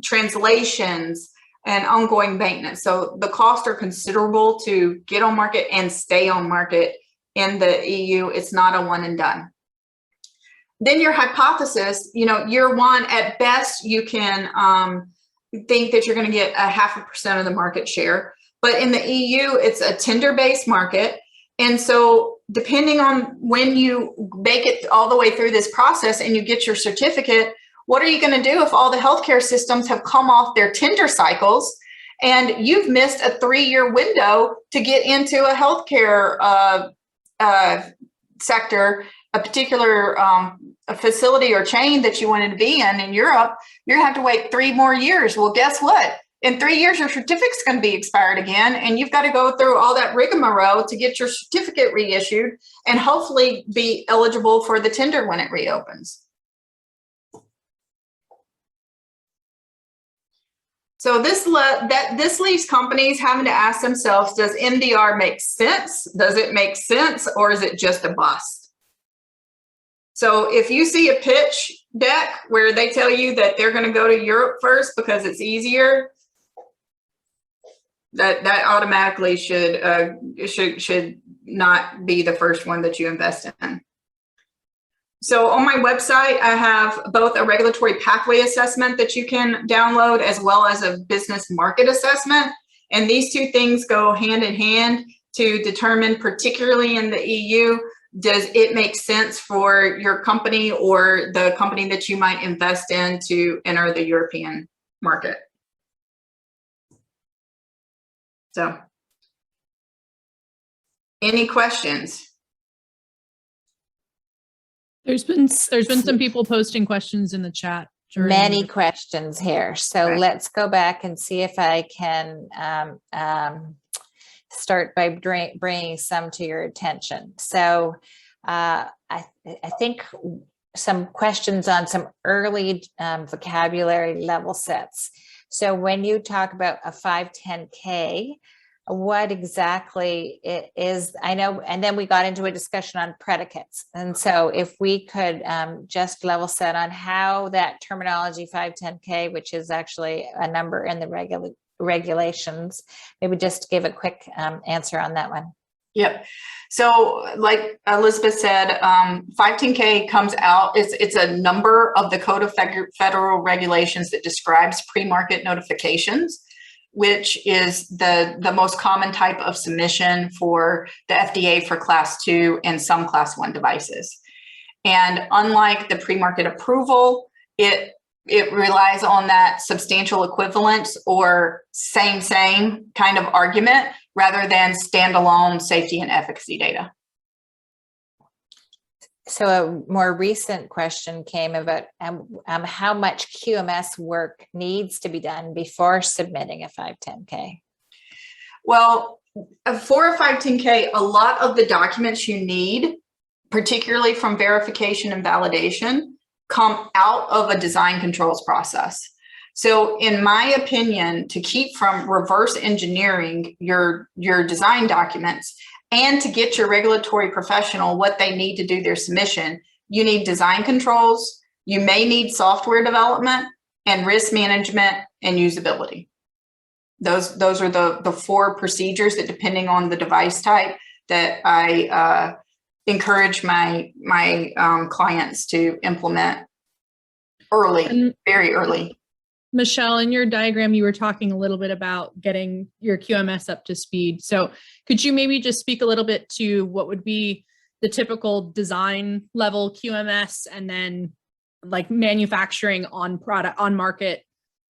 translations, and ongoing maintenance. So the costs are considerable to get on market and stay on market in the EU. It's not a one and done. Then your hypothesis, year one, at best, you can think that you're going to get 0.5% of the market share. But in the EU, it's a tender-based market. And so depending on when you make it all the way through this process and you get your certificate, what are you going to do if all the healthcare systems have come off their tender cycles and you've missed a 3-year window to get into a healthcare sector, a particular a facility or chain that you wanted to be in Europe? You're going to have to wait 3 more years. Well, guess what? In 3 years, your certificate's going to be expired again, and you've got to go through all that rigmarole to get your certificate reissued and hopefully be eligible for the tender when it reopens. So this leaves companies having to ask themselves, does MDR make sense? Does it make sense, or is it just a bust? So if you see a pitch deck where they tell you that they're going to go to Europe first because it's easier, that automatically should not be the first one that you invest in. So on my website, I have both a regulatory pathway assessment that you can download as well as a business market assessment. And these two things go hand in hand to determine, particularly in the EU, does it make sense for your company or the company that you might invest in to enter the European market? So, any questions? There's been some people posting questions in the chat. Many questions here. So Okay. Let's go back and see if I can start by bringing some to your attention. So I think some questions on some early vocabulary level sets. So when you talk about a 510K, what exactly it is. I know, and then we got into a discussion on predicates. And so if we could just level set on how that terminology 510K, which is actually a number in the regulations, maybe just give a quick answer on that one. Yep. So like Elizabeth said, 510K comes out, it's a number of the Code of Federal Regulations that describes pre-market notifications, which is the most common type of submission for the FDA for Class 2 and some Class 1 devices. And unlike the pre-market approval, it relies on that substantial equivalence or same kind of argument rather than standalone safety and efficacy data. So a more recent question came about how much QMS work needs to be done before submitting a 510K? Well, for a 510K, a lot of the documents you need, particularly from verification and validation, come out of a design controls process. So in my opinion, to keep from reverse engineering your design documents and to get your regulatory professional what they need to do their submission, you need design controls, you may need software development, and risk management and usability. Those are the 4 procedures that, depending on the device type, that I encourage my clients to implement early, very early. Michelle, in your diagram, you were talking a little bit about getting your QMS up to speed. So could you maybe just speak a little bit to what would be the typical design level QMS and then like manufacturing on product on market?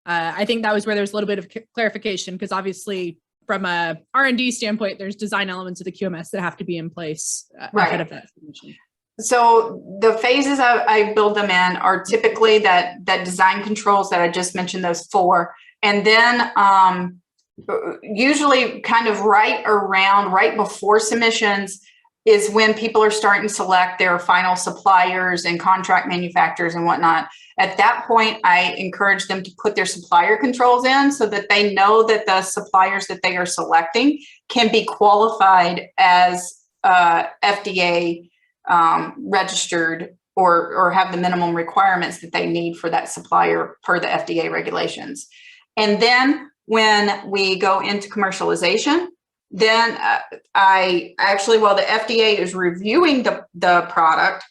I think that was where there's a little bit of clarification, because obviously from a R&D standpoint, there's design elements of the QMS that have to be in place ahead of that submission. So the phases I build them in are typically that design controls that I just mentioned, those 4. And then usually kind of right before submissions is when people are starting to select their final suppliers and contract manufacturers and whatnot. At that point, I encourage them to put their supplier controls in so that they know that the suppliers that they are selecting can be qualified as FDA registered or have the minimum requirements that they need for that supplier per the FDA regulations. And then when we go into commercialization, then I actually, while the FDA is reviewing the product,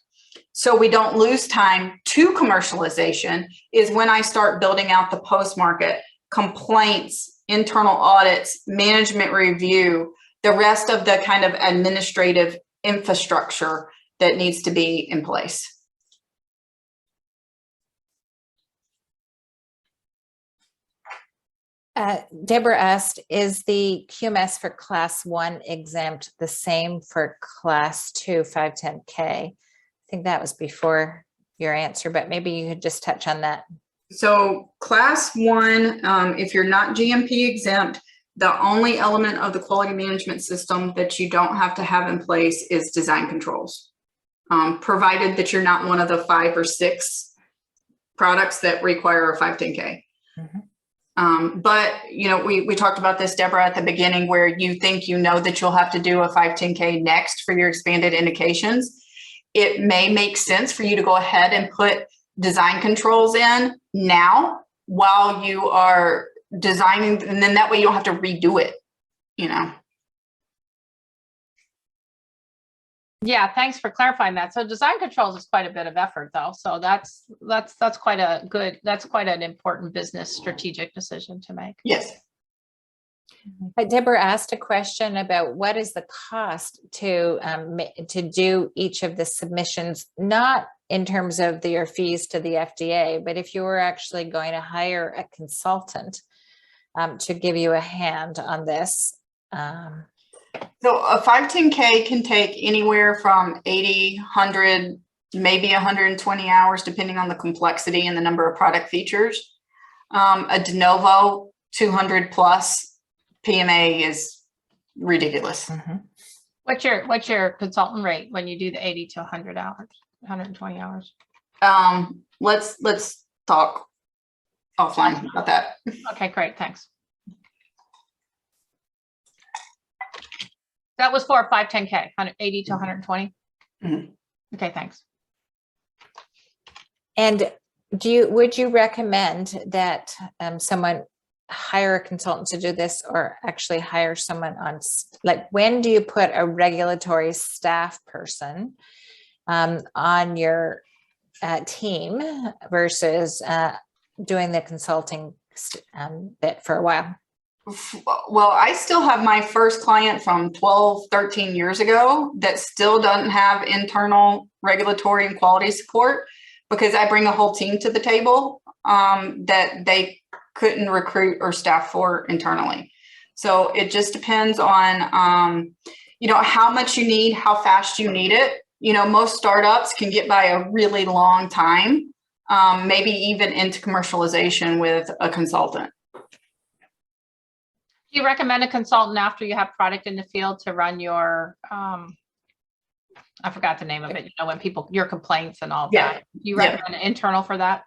so we don't lose time to commercialization, is when I start building out the post-market complaints, internal audits, management review, the rest of the kind of administrative infrastructure that needs to be in place. Deborah asked, is the QMS for Class 1 exempt the same for Class 2 510K? I think that was before your answer, but maybe you could just touch on that. So Class 1, if you're not GMP exempt, the only element of the quality management system that you don't have to have in place is design controls, provided that you're not one of the 5 or 6 products that require a 510K. Mm-hmm. But, you know, we talked about this, Deborah, at the beginning, where you think you know that you'll have to do a 510K next for your expanded indications. It may make sense for you to go ahead and put design controls in now while you are designing, and then that way you don't have to redo it, you know. Yeah, thanks for clarifying that. So design controls is quite a bit of effort, though. So that's quite an important business strategic decision to make. Yes. Deborah asked a question about what is the cost to do each of the submissions, not in terms of your fees to the FDA, but if you were actually going to hire a consultant to give you a hand on this. So a 510K can take anywhere from 80, 100, maybe 120 hours, depending on the complexity and the number of product features. A de novo 200 plus PMA is ridiculous. Mm-hmm. What's your consultant rate when you do the 80 to 100 hours, 120 hours? Let's talk offline about that. Okay, great, thanks. That was for 510K, 180 to 120. Mhm. Okay, thanks. And would you recommend that someone hire a consultant to do this, or actually hire someone on, like, when do you put a regulatory staff person on your team versus doing the consulting bit for a while? Well, I still have my first client from 12, 13 years ago that still doesn't have internal regulatory and quality support, because I bring a whole team to the table that they couldn't recruit or staff for internally. So it just depends on, how much you need, how fast you need it. Most startups can get by a really long time, maybe even into commercialization with a consultant. Do you recommend a consultant after you have product in the field to run your, I forgot the name of it, when your complaints and all Yeah. that? Do you recommend an internal for that?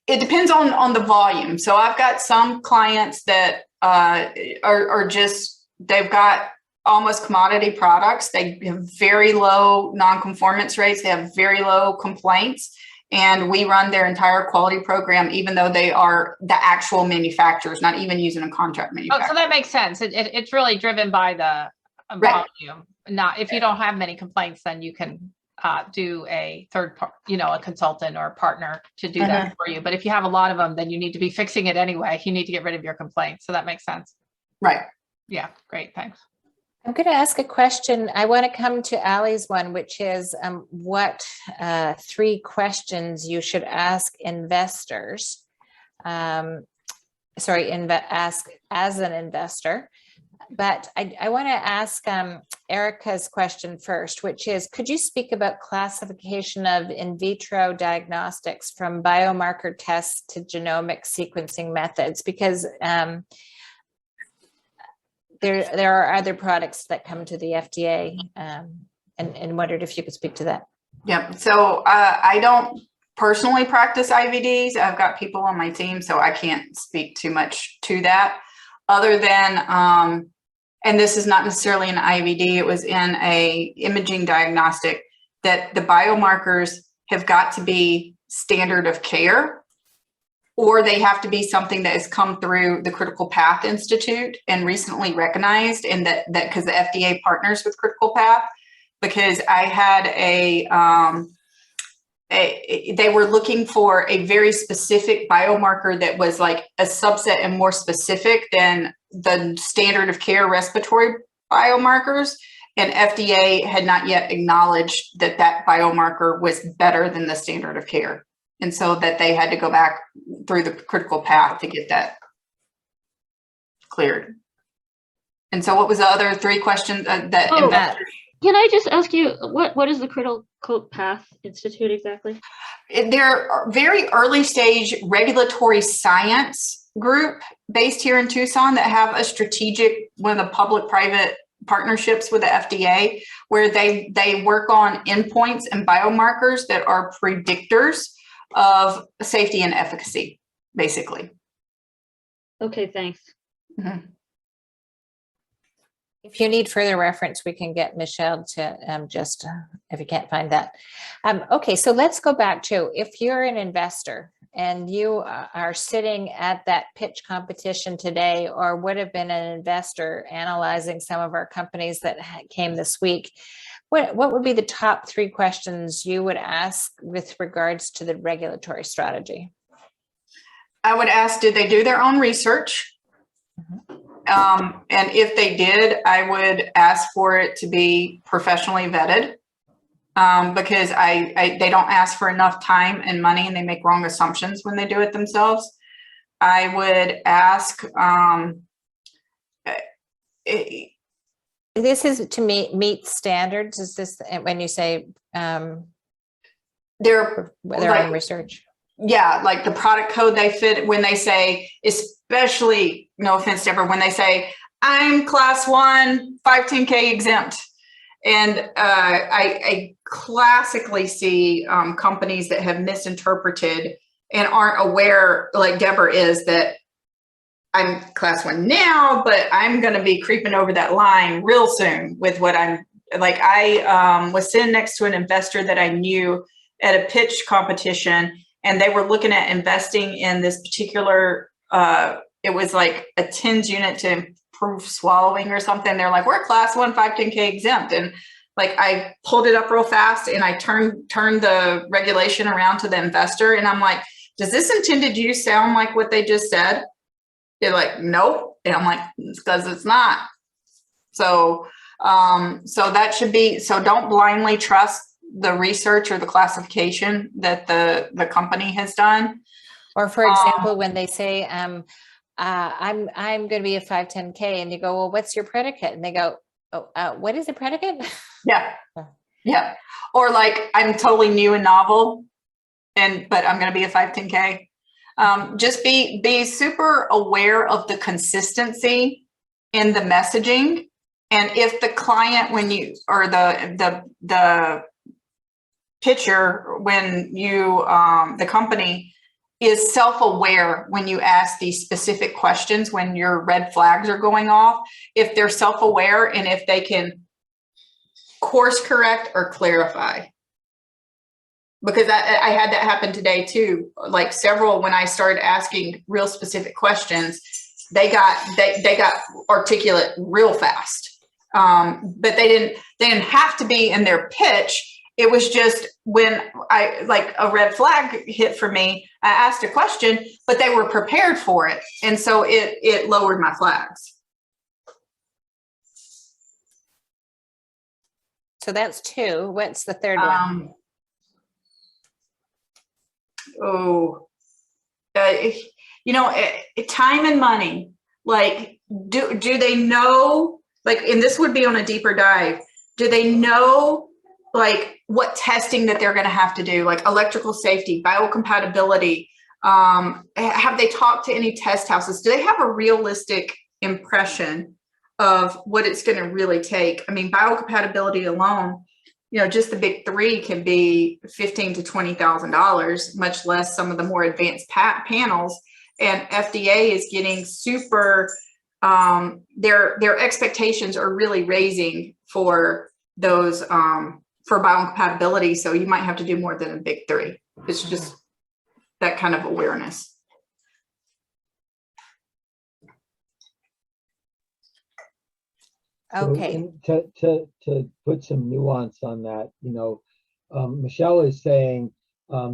It depends on the volume. So I've got some clients that are just, they've got almost commodity products. They have very low non-conformance rates. They have very low complaints. And we run their entire quality program, even though they are the actual manufacturers, not even using a contract manufacturer. Oh, so that makes sense. It's really driven by the volume. Not if you don't have many complaints, then you can do a third part, a consultant or a partner to do that for you. But if you have a lot of them, then you need to be fixing it anyway. You need to get rid of your complaints. So that makes sense. Right. Yeah. Great. Thanks. I'm going to ask a question. I want to come to Allie's one, which is what 3 questions you should ask investors. Ask as an investor. But I want to ask Erica's question first, which is, could you speak about classification of in vitro diagnostics from biomarker tests to genomic sequencing methods? Because there are other products that come to the FDA, and wondered if you could speak to that. Yep. So I don't personally practice IVDs. I've got people on my team, so I can't speak too much to that, other than, and this is not necessarily an IVD, it was in a imaging diagnostic, that the biomarkers have got to be standard of care, or they have to be something that has come through the Critical Path Institute and recently recognized, and that because the FDA partners with Critical Path, because I had they were looking for a very specific biomarker that was like a subset and more specific than the standard of care respiratory biomarkers. And FDA had not yet acknowledged that that biomarker was better than the standard of care. And so that they had to go back through the critical path to get that cleared. And so what was the other 3 questions that investors? Can I just ask you, what is the Critical Path Institute exactly? They're a very early stage regulatory science group based here in Tucson that have a strategic, one of the public-private partnerships with the FDA, where they work on endpoints and biomarkers that are predictors of safety and efficacy, basically. Okay, thanks. Mm-hmm. If you need further reference, we can get Michelle to just, if you can't find that. Okay, so let's go back to, if you're an investor and you are sitting at that pitch competition today, or would have been an investor analyzing some of our companies that came this week, what would be the top 3 questions you would ask with regards to the regulatory strategy? I would ask, did they do their own research? Mm-hmm. And if they did, I would ask for it to be professionally vetted, because they don't ask for enough time and money, and they make wrong assumptions when they do it themselves. I would ask, this is to meet standards. Is this when you say their own research? Yeah, like the product code they fit, when they say, especially, no offense to everyone, when they say, I'm class 1, 510K exempt. And I classically see companies that have misinterpreted and aren't aware, like Deborah is, that I'm class 1 now, but I'm going to be creeping over that line real soon with what I'm like. I was sitting next to an investor that I knew at a pitch competition, and they were looking at investing in this particular, it was like a TINS unit to improve swallowing or something. They're like, we're class 1 510K exempt. And like, I pulled it up real fast and I turned the regulation around to the investor. And I'm like, does this intended use sound like what they just said? They're like, nope. And I'm like, it's because it's not. So, so that should be, so don't blindly trust the research or the classification that the company has done. Or for example, when they say, I'm going to be a 510K, and you go, well, what's your predicate? And they go, oh, what is a predicate? Yeah. Yeah. Or like, I'm totally new and novel, but I'm going to be a 510K. Just be super aware of the consistency in the messaging. And if the client, when you, or the pitcher, when you, the company is self-aware when you ask these specific questions, when your red flags are going off, if they're self-aware and if they can course correct or clarify. Because I had that happen today too. Like several, when I started asking real specific questions, they got articulate real fast. But they didn't have to be in their pitch. It was just when like a red flag hit for me, I asked a question, but they were prepared for it. And so it lowered my flags. So that's 2. What's the third one? Time and money. Like, do they know, like, and this would be on a deeper dive. Do they know like what testing that they're going to have to do, like electrical safety, biocompatibility? Have they talked to any test houses? Do they have a realistic impression of what it's going to really take? I mean, biocompatibility alone, just the big 3 can be $15,000 to $20,000, much less some of the more advanced panels. And FDA is getting super, their expectations are really raising for those, for biocompatibility. So you might have to do more than a big 3. It's just that kind of awareness. Okay. So, to put some nuance on that, Michelle is saying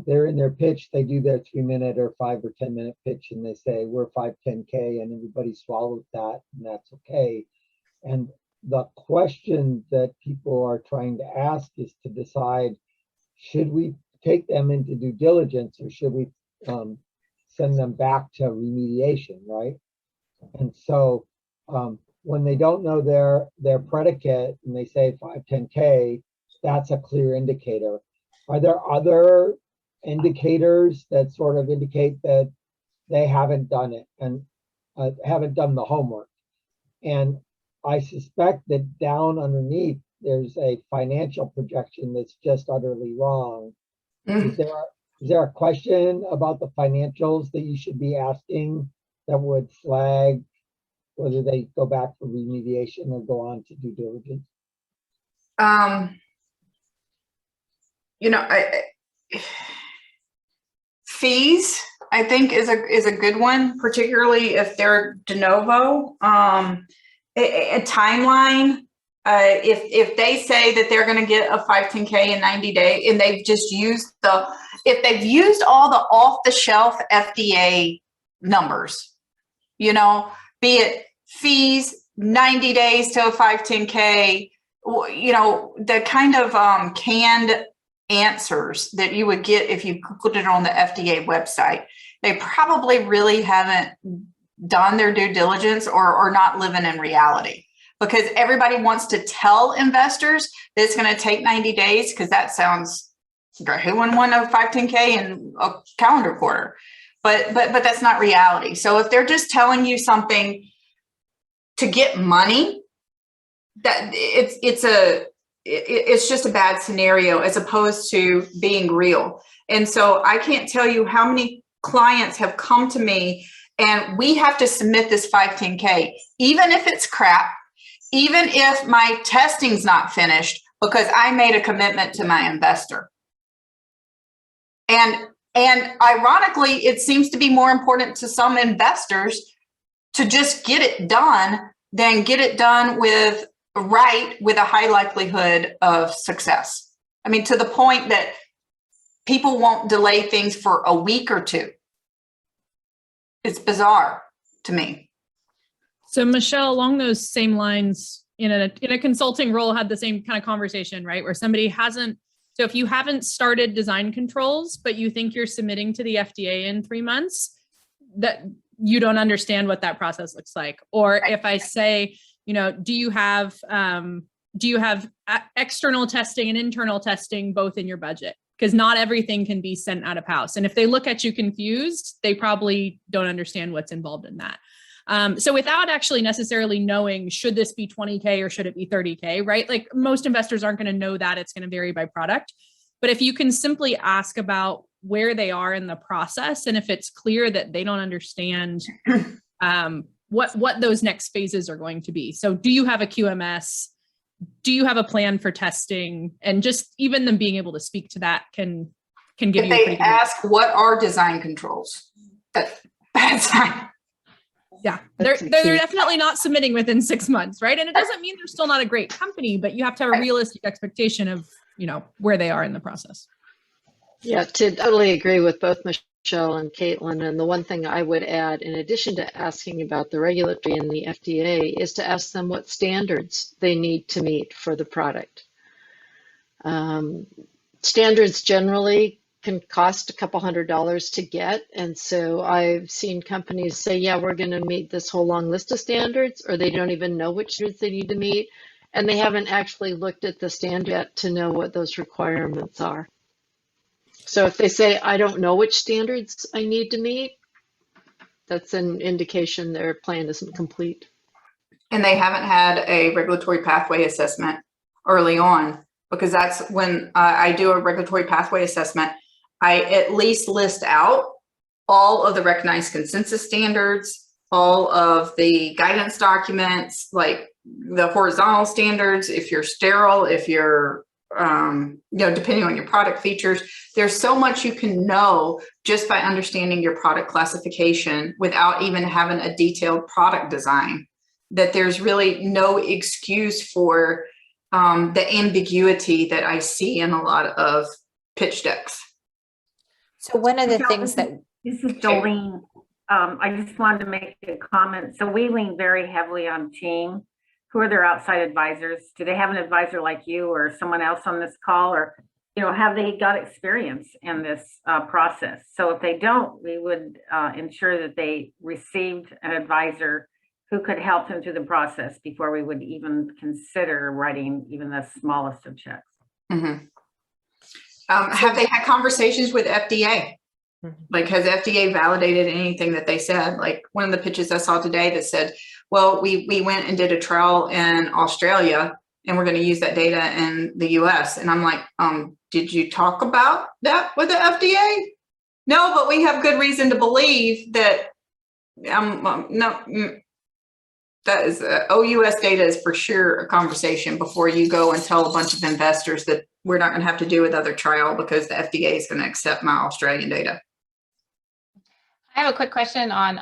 they're in their pitch, they do their 3-minute or 5 or 10-minute pitch, and they say we're 510K, and everybody swallows that, and that's okay. And the question that people are trying to ask is to decide, should we take them into due diligence, or should we send them back to remediation, right? And so when they don't know their predicate and they say 510K, that's a clear indicator. Are there other indicators that sort of indicate that they haven't done it and haven't done the homework? And I suspect that down underneath, there's a financial projection that's just utterly wrong. Is there a question about the financials that you should be asking that would flag whether they go back for remediation or go on to due diligence? Fees, I think, is a good one, particularly if they're de novo. A timeline. If they say that they're going to get a 510K in 90 days, and they've just used if they've used all the off-the-shelf FDA numbers, be it fees, 90 days to a 510K, the kind of canned answers that you would get if you put it on the FDA website, they probably really haven't done their due diligence or not living in reality, because everybody wants to tell investors that it's going to take 90 days because that sounds, who wouldn't want a 510K in a calendar quarter? But that's not reality. So if they're just telling you something to get money, that it's just a bad scenario as opposed to being real. And so I can't tell you how many clients have come to me And we have to submit this 510K, even if it's crap, even if my testing's not finished, because I made a commitment to my investor. And ironically, it seems to be more important to some investors to just get it done than get it done with a high likelihood of success. I mean, to the point that people won't delay things for a week or two. It's bizarre to me. So Michelle, along those same lines, in a consulting role, had the same kind of conversation, right? Where somebody hasn't, so if you haven't started design controls, but you think you're submitting to the FDA in 3 months, that you don't understand what that process looks like. Or if I say, do you have external testing and internal testing both in your budget? Because not everything can be sent out of house. And if they look at you confused, they probably don't understand what's involved in that. So without actually necessarily knowing, should this be 20K or should it be 30K, right? Like most investors aren't going to know that. It's going to vary by product. But if you can simply ask about where they are in the process, and if it's clear that they don't understand what those next phases are going to be. So do you have a QMS? Do you have a plan for testing? And just even them being able to speak to that can give If you a pretty they good ask, what are design controls? That's fine. Yeah, they're definitely not submitting within 6 months, right? And it doesn't mean they're still not a great company, but you have to have a realistic expectation of, where they are in the process. Yeah, to totally agree with both Michelle and Caitlin. And the one thing I would add, in addition to asking about the regulatory and the FDA, is to ask them what standards they need to meet for the product. Standards generally can cost a couple $100s to get. And so I've seen companies say, yeah, we're going to meet this whole long list of standards, or they don't even know which standards they need to meet. And they haven't actually looked at the standard yet to know what those requirements are. So if they say, I don't know which standards I need to meet, that's an indication their plan isn't complete. And they haven't had a regulatory pathway assessment early on, because that's when I do a regulatory pathway assessment, I at least list out all of the recognized consensus standards, all of the guidance documents, like the horizontal standards, if you're sterile, if you're, depending on your product features, there's so much you can know just by understanding your product classification without even having a detailed product design, that there's really no excuse for the ambiguity that I see in a lot of pitch decks. So one of the Michelle, things that this is Jolene. I just wanted to make a comment. So we lean very heavily on team. Who are their outside advisors? Do they have an advisor like you or someone else on this call, or have they got experience in this process? So if they don't, we would ensure that they received an advisor who could help them through the process before we would even consider writing even the smallest of checks. Mm-hmm. Have they had conversations with FDA? Like, has FDA validated anything that they said? Like one of the pitches I saw today that said, well, we went and did a trial in Australia and we're going to use that data in the US. And I'm like, did you talk about that with the FDA? No, but we have good reason to believe that, that is OUS data is for sure a conversation before you go and tell a bunch of investors that we're not going to have to do another trial because the FDA is going to accept my Australian data. I have a quick question on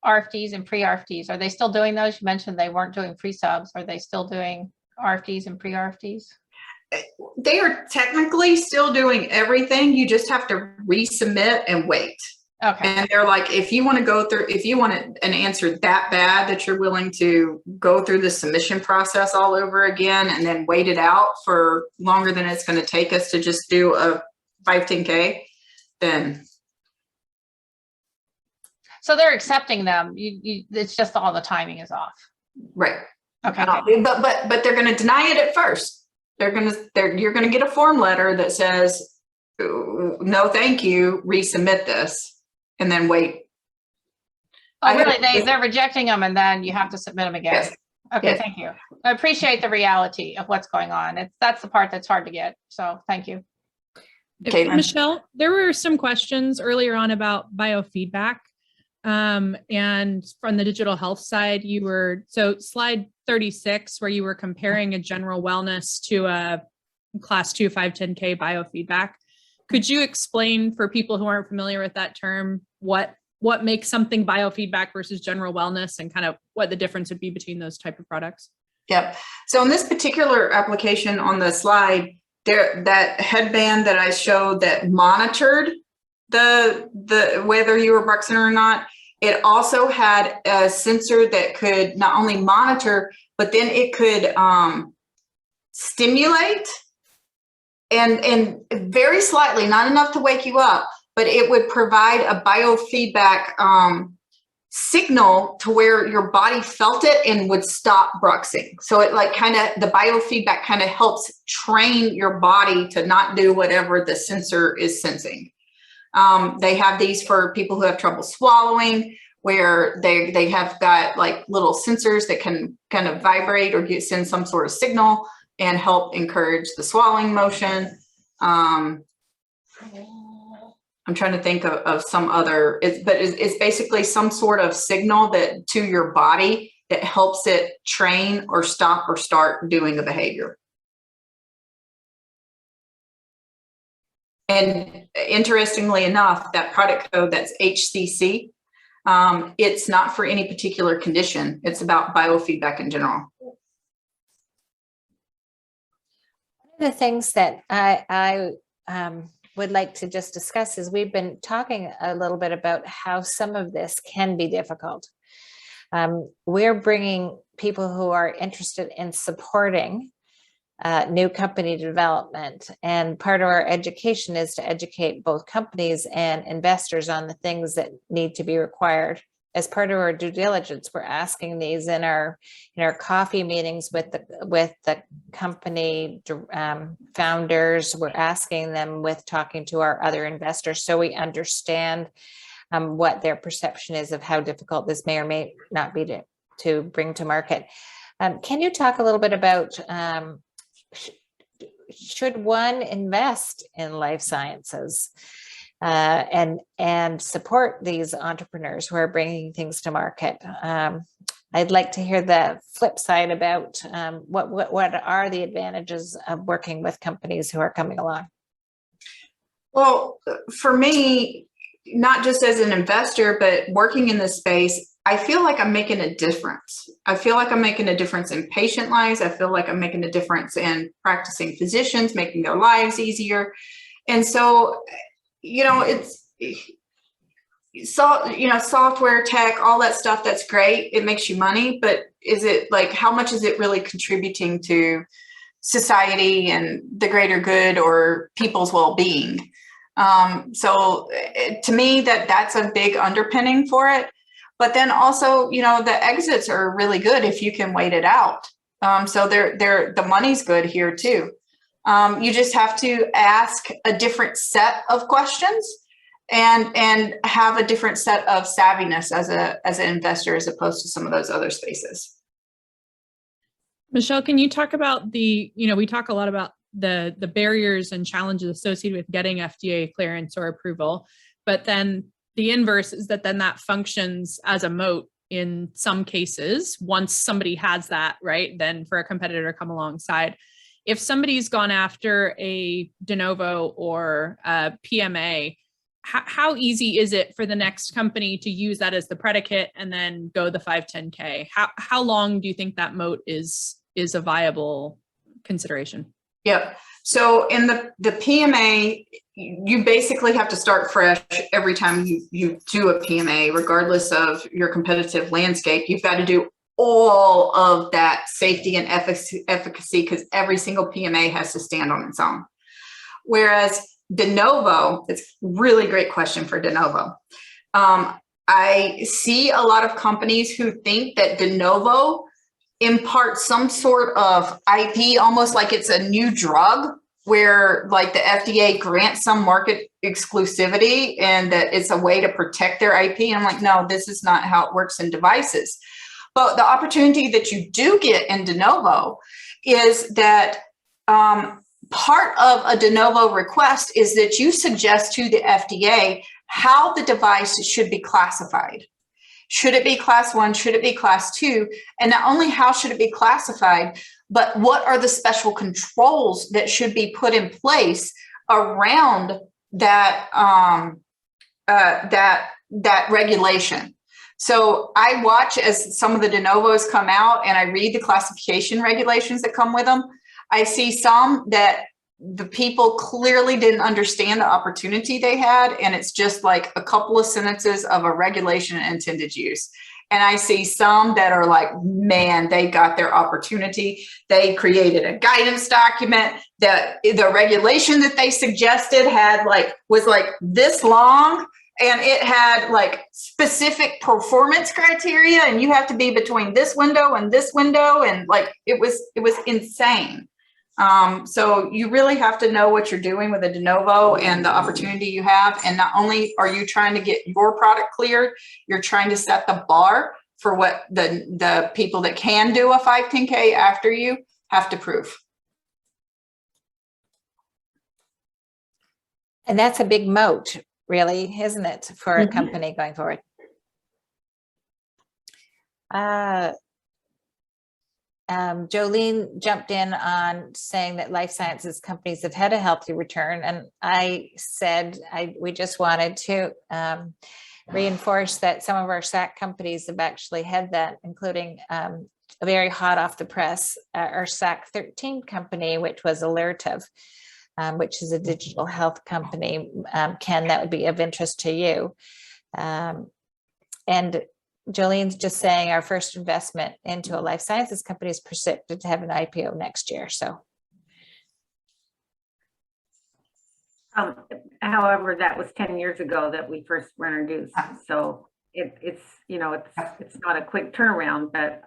RFDs and pre-RFDs. Are they still doing those? You mentioned they weren't doing pre-subs. Are they still doing RFDs and pre-RFDs? They are technically still doing everything. You just have to resubmit and wait. Okay. And they're like, if you want to go through, if you want an answer that bad that you're willing to go through the submission process all over again and then wait it out for longer than it's going to take us to just do a 510K, then. So they're accepting them. It's just all the timing is off. Right. Okay. But they're going to deny it at first. You're going to get a form letter that says, no, thank you, resubmit this, and then wait. Oh, really? They're rejecting them and then you have to submit them again. Yes. Okay, Yes. Thank you. I appreciate the reality of what's going on. That's the part that's hard to get. So thank you. Okay, Michelle, there were some questions earlier on about biofeedback. And from the digital health side, so slide 36, where you were comparing a general wellness to a class 2 510K biofeedback. Could you explain for people who aren't familiar with that term, what makes something biofeedback versus general wellness, and kind of what the difference would be between those type of products? Yep. So in this particular application on the slide, that headband that I showed that monitored the whether you were bruxing or not, it also had a sensor that could not only monitor, but then it could stimulate and very slightly, not enough to wake you up, but it would provide a biofeedback signal to where your body felt it and would stop bruxing. So it like the biofeedback kind of helps train your body to not do whatever the sensor is sensing. They have these for people who have trouble swallowing, where they have got like little sensors that can kind of vibrate or send some sort of signal and help encourage the swallowing motion. I'm trying to think of some other, but it's basically some sort of signal that to your body that helps it train or stop or start doing a behavior. And interestingly enough, that product code, that's HCC, it's not for any particular condition. It's about biofeedback in general. One of the things that I would like to just discuss is we've been talking a little bit about how some of this can be difficult. We're bringing people who are interested in supporting new company development, and part of our education is to educate both companies and investors on the things that need to be required. As part of our due diligence, we're asking these in our coffee meetings with the company founders. We're asking them with talking to our other investors, so we understand what their perception is of how difficult this may or may not be to bring to market. Can you talk a little bit about should one invest in life sciences and support these entrepreneurs who are bringing things to market? I'd like to hear the flip side about what are the advantages of working with companies who are coming along? Well, for me, not just as an investor, but working in this space, I feel like I'm making a difference. I feel like I'm making a difference in patient lives. I feel like I'm making a difference in practicing physicians, making their lives easier. And so, software, tech, all that stuff, that's great. It makes you money, but is it like, how much is it really contributing to society and the greater good or people's well-being? So to me, that's a big underpinning for it. But then also, the exits are really good if you can wait it out. So the money's good here too. You just have to ask a different set of questions and have a different set of savviness as an investor, as opposed to some of those other spaces. Michelle, can you talk about we talk a lot about the barriers and challenges associated with getting FDA clearance or approval, but then the inverse is that functions as a moat in some cases. Once somebody has that, right, then for a competitor to come alongside. If somebody's gone after a de novo or a PMA, how easy is it for the next company to use that as the predicate and then go the 510K? How long do you think that moat is a viable consideration? Yep. So in the PMA, you basically have to start fresh every time you do a PMA, regardless of your competitive landscape. You've got to do all of that safety and efficacy, because every single PMA has to stand on its own. Whereas de novo, it's a really great question for de novo. I see a lot of companies who think that de novo imparts some sort of IP, almost like it's a new drug, where like the FDA grants some market exclusivity and that it's a way to protect their IP. And I'm like, no, this is not how it works in devices. But the opportunity that you do get in de novo is that part of a de novo request is that you suggest to the FDA how the device should be classified. Should it be class 1? Should it be class 2? And not only how should it be classified, but what are the special controls that should be put in place around that that regulation? So I watch as some of the de novos come out, and I read the classification regulations that come with them. I see some that the people clearly didn't understand the opportunity they had, and it's just like a couple of sentences of a regulation and intended use. And I see some that are like, man, they got their opportunity. They created a guidance document that the regulation that they suggested was like this long, and it had like specific performance criteria, and you have to be between this window and this window, and like it was insane. So you really have to know what you're doing with a de novo and the opportunity you have. And not only are you trying to get your product cleared, you're trying to set the bar for what the people that can do a 510K after you have to prove. And that's a big moat, really, isn't it, for a company going forward? Jolene jumped in on saying that life sciences companies have had a healthy return. And I said we just wanted to reinforce that some of our SAC companies have actually had that, including a very hot off the press, our SAC 13 company, which was Alertive, which is a digital health company. Ken, that would be of interest to you. And Jolene's just saying our first investment into a life sciences company is projected to have an IPO next year. So, however, that was 10 years ago that we first were introduced. So it's not a quick turnaround, but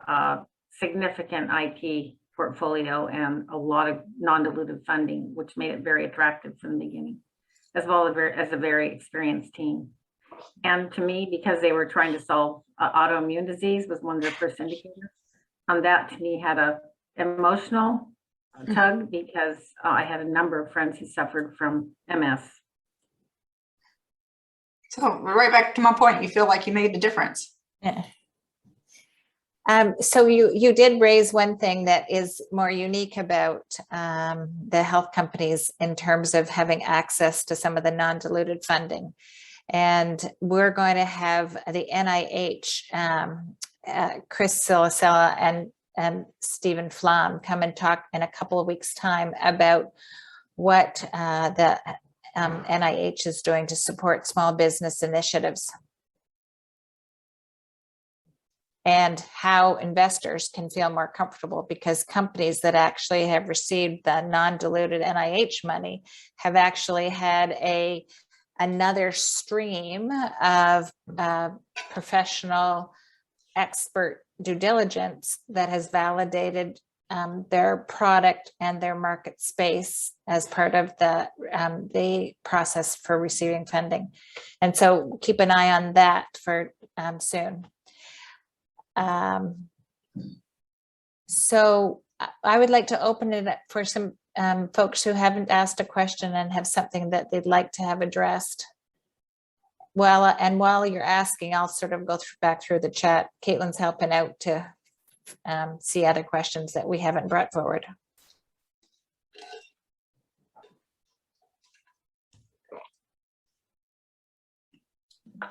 significant IP portfolio and a lot of non-dilutive funding, which made it very attractive from the beginning, as well as a very experienced team. And to me, because they were trying to solve autoimmune disease was one of their first indicators. That to me had a emotional tug, because I had a number of friends who suffered from MS. So right back to my point, you feel like you made a difference. yeah. So you did raise one thing that is more unique about the health companies in terms of having access to some of the non-diluted funding. And we're going to have the NIH, Chris Silasella and Stephen Flom come and talk in a couple of weeks' time about what the NIH is doing to support small business initiatives and how investors can feel more comfortable, because companies that actually have received the non-diluted NIH money have actually had another stream of professional expert due diligence that has validated their product and their market space as part of the process for receiving funding. And so keep an eye on that for soon. So I would like to open it up for some folks who haven't asked a question and have something that they'd like to have addressed. While you're asking, I'll sort of go back through the chat. Caitlin's helping out to see other questions that we haven't brought forward.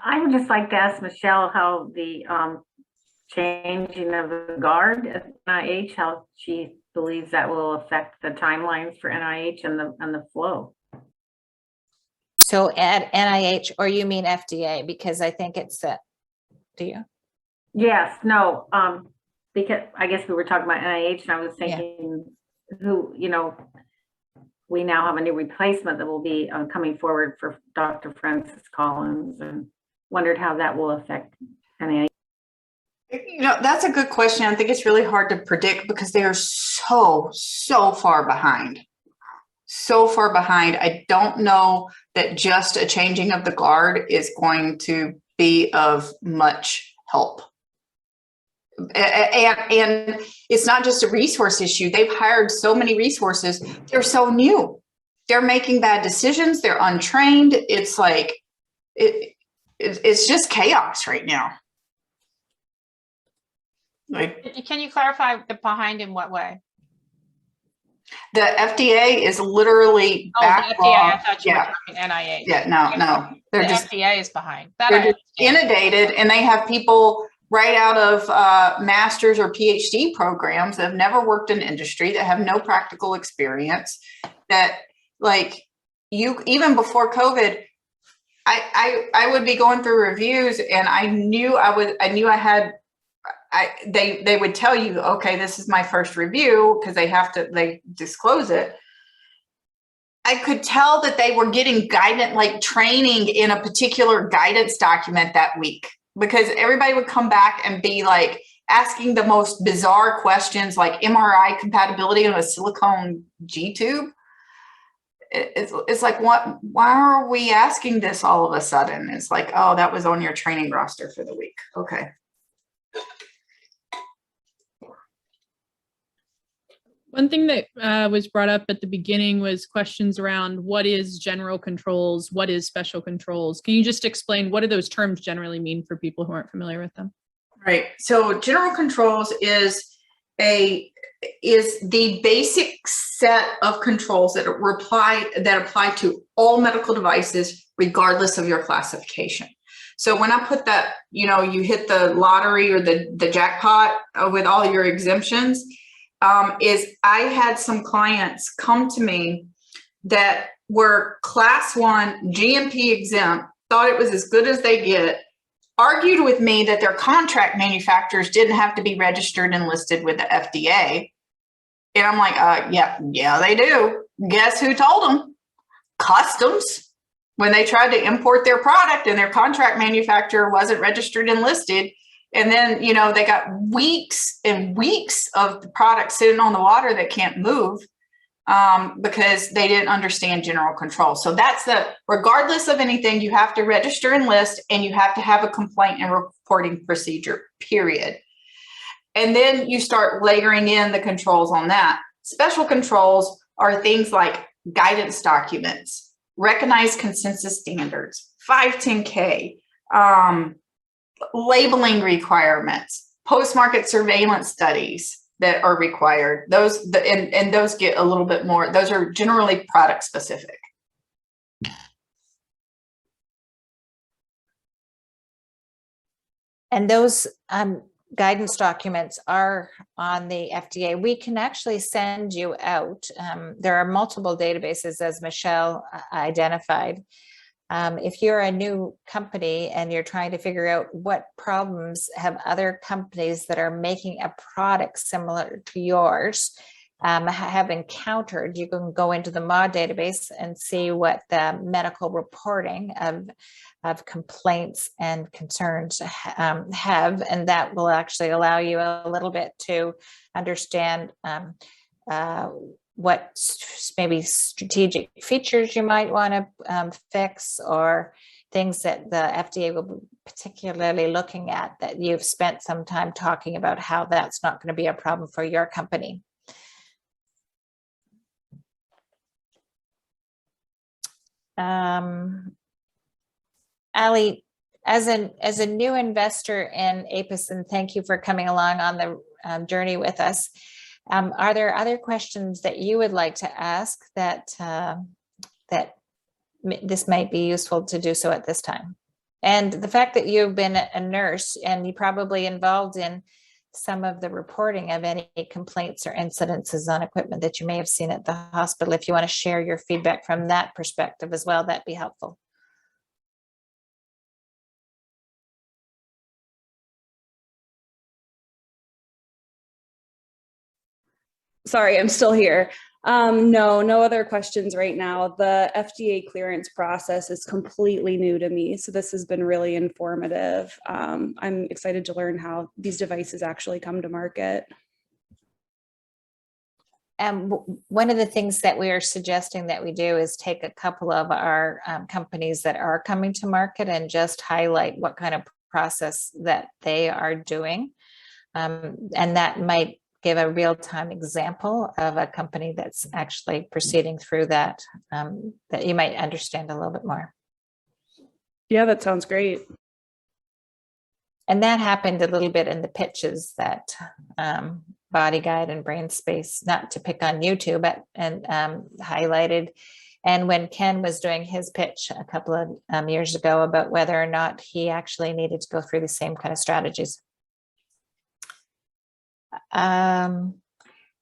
I would just like to ask Michelle how the changing of the guard at NIH, how she believes that will affect the timelines for NIH and the flow. So at NIH, or you mean FDA? Because I think it's do you? Yes, no, because I guess we were talking about NIH, and I was thinking we now have a new replacement that will be coming forward for Dr. Francis Collins, and wondered how that will affect NIH. That's a good question. I think it's really hard to predict because they are so far behind. So far behind. I don't know that just a changing of the guard is going to be of much help. And it's not just a resource issue. They've hired so many resources. They're so new. They're making bad decisions. They're untrained. It's like, it's just chaos right now. Like Can you clarify the behind in what way? the FDA is literally Oh, the FDA, I backlogged. thought you were Yeah, talking NIH. yeah, no, The they're just FDA is behind. That they're I just understand. inundated, and they have people right out of master's or PhD programs that have never worked in industry, that have no practical experience, that like you, even before COVID, I would be going through reviews and I knew they would tell you, okay, this is my first review, because they disclose it. I could tell that they were getting guidance, like training in a particular guidance document that week, because everybody would come back and be like asking the most bizarre questions, like MRI compatibility on a silicone G tube. It's like, why are we asking this all of a sudden? It's like, oh, that was on your training roster for the week. Okay. One thing that was brought up at the beginning was questions around what is general controls, what is special controls. Can you just explain what do those terms generally mean for people who aren't familiar with them? Right. So general controls is the basic set of controls that apply to all medical devices, regardless of your classification. So when I put that, you hit the lottery or the jackpot with all your exemptions, is I had some clients come to me that were class 1 GMP exempt, thought it was as good as they get, argued with me that their contract manufacturers didn't have to be registered and listed with the FDA. And I'm like, yeah, they do. Guess who told them? Customs. When they tried to import their product and their contract manufacturer wasn't registered and listed. And then, they got weeks and weeks of the product sitting on the water that can't move because they didn't understand general control. So that's regardless of anything, you have to register and list, and you have to have a complaint and reporting procedure, period. And then you start layering in the controls on that. Special controls are things like guidance documents, recognized consensus standards, 510K, labeling requirements, post-market surveillance studies that are required. Those get a little bit more, those are generally product specific. And those guidance documents are on the FDA. We can actually send you out. There are multiple databases, as Michelle identified. If you're a new company and you're trying to figure out what problems have other companies that are making a product similar to yours have encountered, you can go into the MAUD database and see what the medical reporting of complaints and concerns have, and that will actually allow you a little bit to understand what maybe strategic features you might want to fix, or things that the FDA will be particularly looking at that you've spent some time talking about how that's not going to be a problem for your company. Ali, as a new investor in APIS, and thank you for coming along on the journey with us. Are there other questions that you would like to ask that this might be useful to do so at this time? And the fact that you've been a nurse and you probably involved in some of the reporting of any complaints or incidences on equipment that you may have seen at the hospital, if you want to share your feedback from that perspective as well, that'd be helpful. Sorry, I'm still here. No other questions right now. The FDA clearance process is completely new to me, so this has been really informative. I'm excited to learn how these devices actually come to market. One of the things that we are suggesting that we do is take a couple of our companies that are coming to market and just highlight what kind of process that they are doing. And that might give a real-time example of a company that's actually proceeding through that, that you might understand a little bit more. Yeah, that sounds great. And that happened a little bit in the pitches that Body Guide and Brain Space, not to pick on you two, but highlighted. And when Ken was doing his pitch a couple of years ago about whether or not he actually needed to go through the same kind of strategies.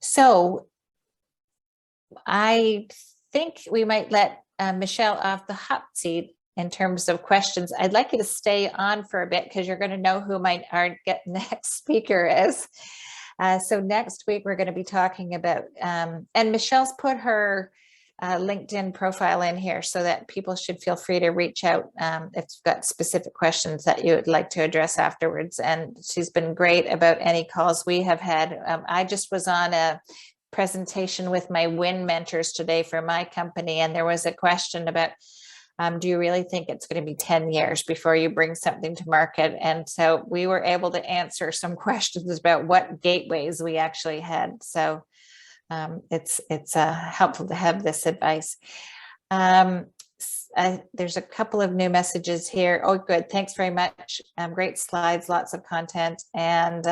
So I think we might let Michelle off the hot seat in terms of questions. I'd like you to stay on for a bit because you're going to know who our next speaker is. So next week we're going to be talking about, and Michelle's put her LinkedIn profile in here so that people should feel free to reach out if you've got specific questions that you would like to address afterwards. And she's been great about any calls we have had. I just was on a presentation with my WIN mentors today for my company, and there was a question about, do you really think it's going to be 10 years before you bring something to market? And so we were able to answer some questions about what gateways we actually had. So it's helpful to have this advice. There's a couple of new messages here. Oh, good. Thanks very much. Great slides, lots of content. And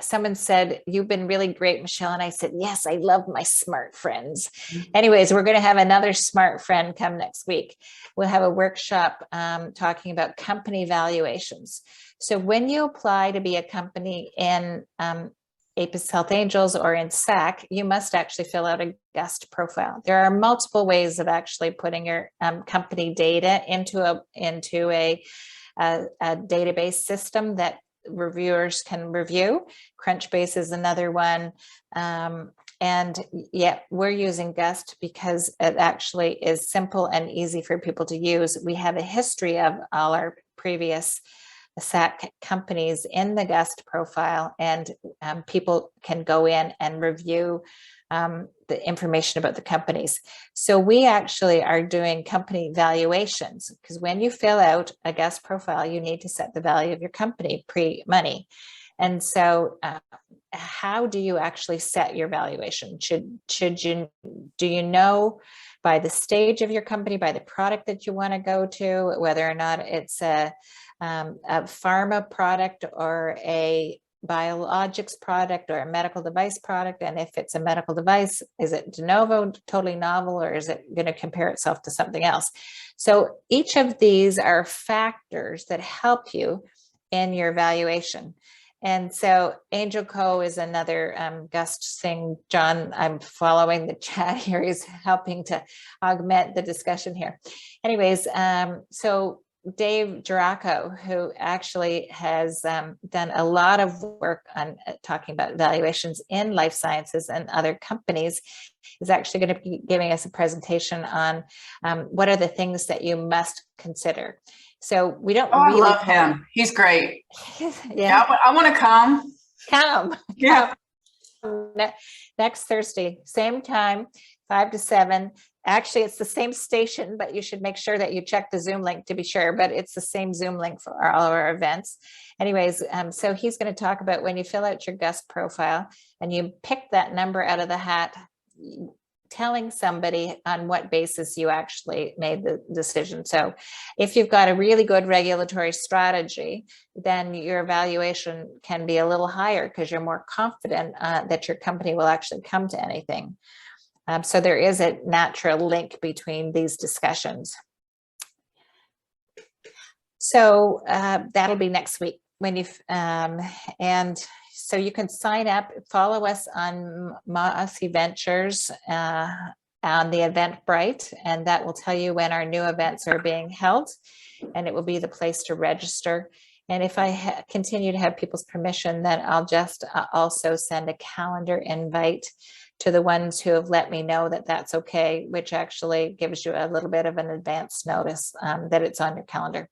someone said, you've been really great, Michelle. And I said, yes, I love my smart friends. Anyways, we're going to have another smart friend come next week. We'll have a workshop talking about company valuations. So when you apply to be a company in APIS Health Angels or in SAC, you must actually fill out a guest profile. There are multiple ways of actually putting your company data into a database system that reviewers can review. Crunchbase is another one. And yeah, we're using Gust because it actually is simple and easy for people to use. We have a history of all our previous SAC companies in the Gust profile, and people can go in and review the information about the companies. So we actually are doing company valuations, because when you fill out a Gust profile, you need to set the value of your company pre-money. And so how do you actually set your valuation? Do you know by the stage of your company, by the product that you want to go to, whether or not it's a pharma product or a biologics product or a medical device product? And if it's a medical device, is it de novo, totally novel, or is it going to compare itself to something else? So each of these are factors that help you in your valuation. And so Angel Co is another Gust thing. John, I'm following the chat here. He's helping to augment the discussion here. Anyways, so Dave Giraco, who actually has done a lot of work on talking about valuations in life sciences and other companies, is actually going to be giving us a presentation on what are the things that you must consider. So we don't really I love him. He's great. Yeah, I want to come. Come. Yeah. Next Thursday, same time, 5 to 7. Actually, it's the same station, but you should make sure that you check the Zoom link to be sure, but it's the same Zoom link for all of our events. Anyways, so he's going to talk about when you fill out your Gust profile and you pick that number out of the hat, telling somebody on what basis you actually made the decision. So if you've got a really good regulatory strategy, then your evaluation can be a little higher because you're more confident that your company will actually come to anything. So there is a natural link between these discussions. So that'll be next week when you and so you can sign up, follow us on Mossy Ventures on the Eventbrite, and that will tell you when our new events are being held, and it will be the place to register. And if I continue to have people's permission, then I'll just also send a calendar invite to the ones who have let me know that that's okay, which actually gives you a little bit of an advance notice that it's on your calendar.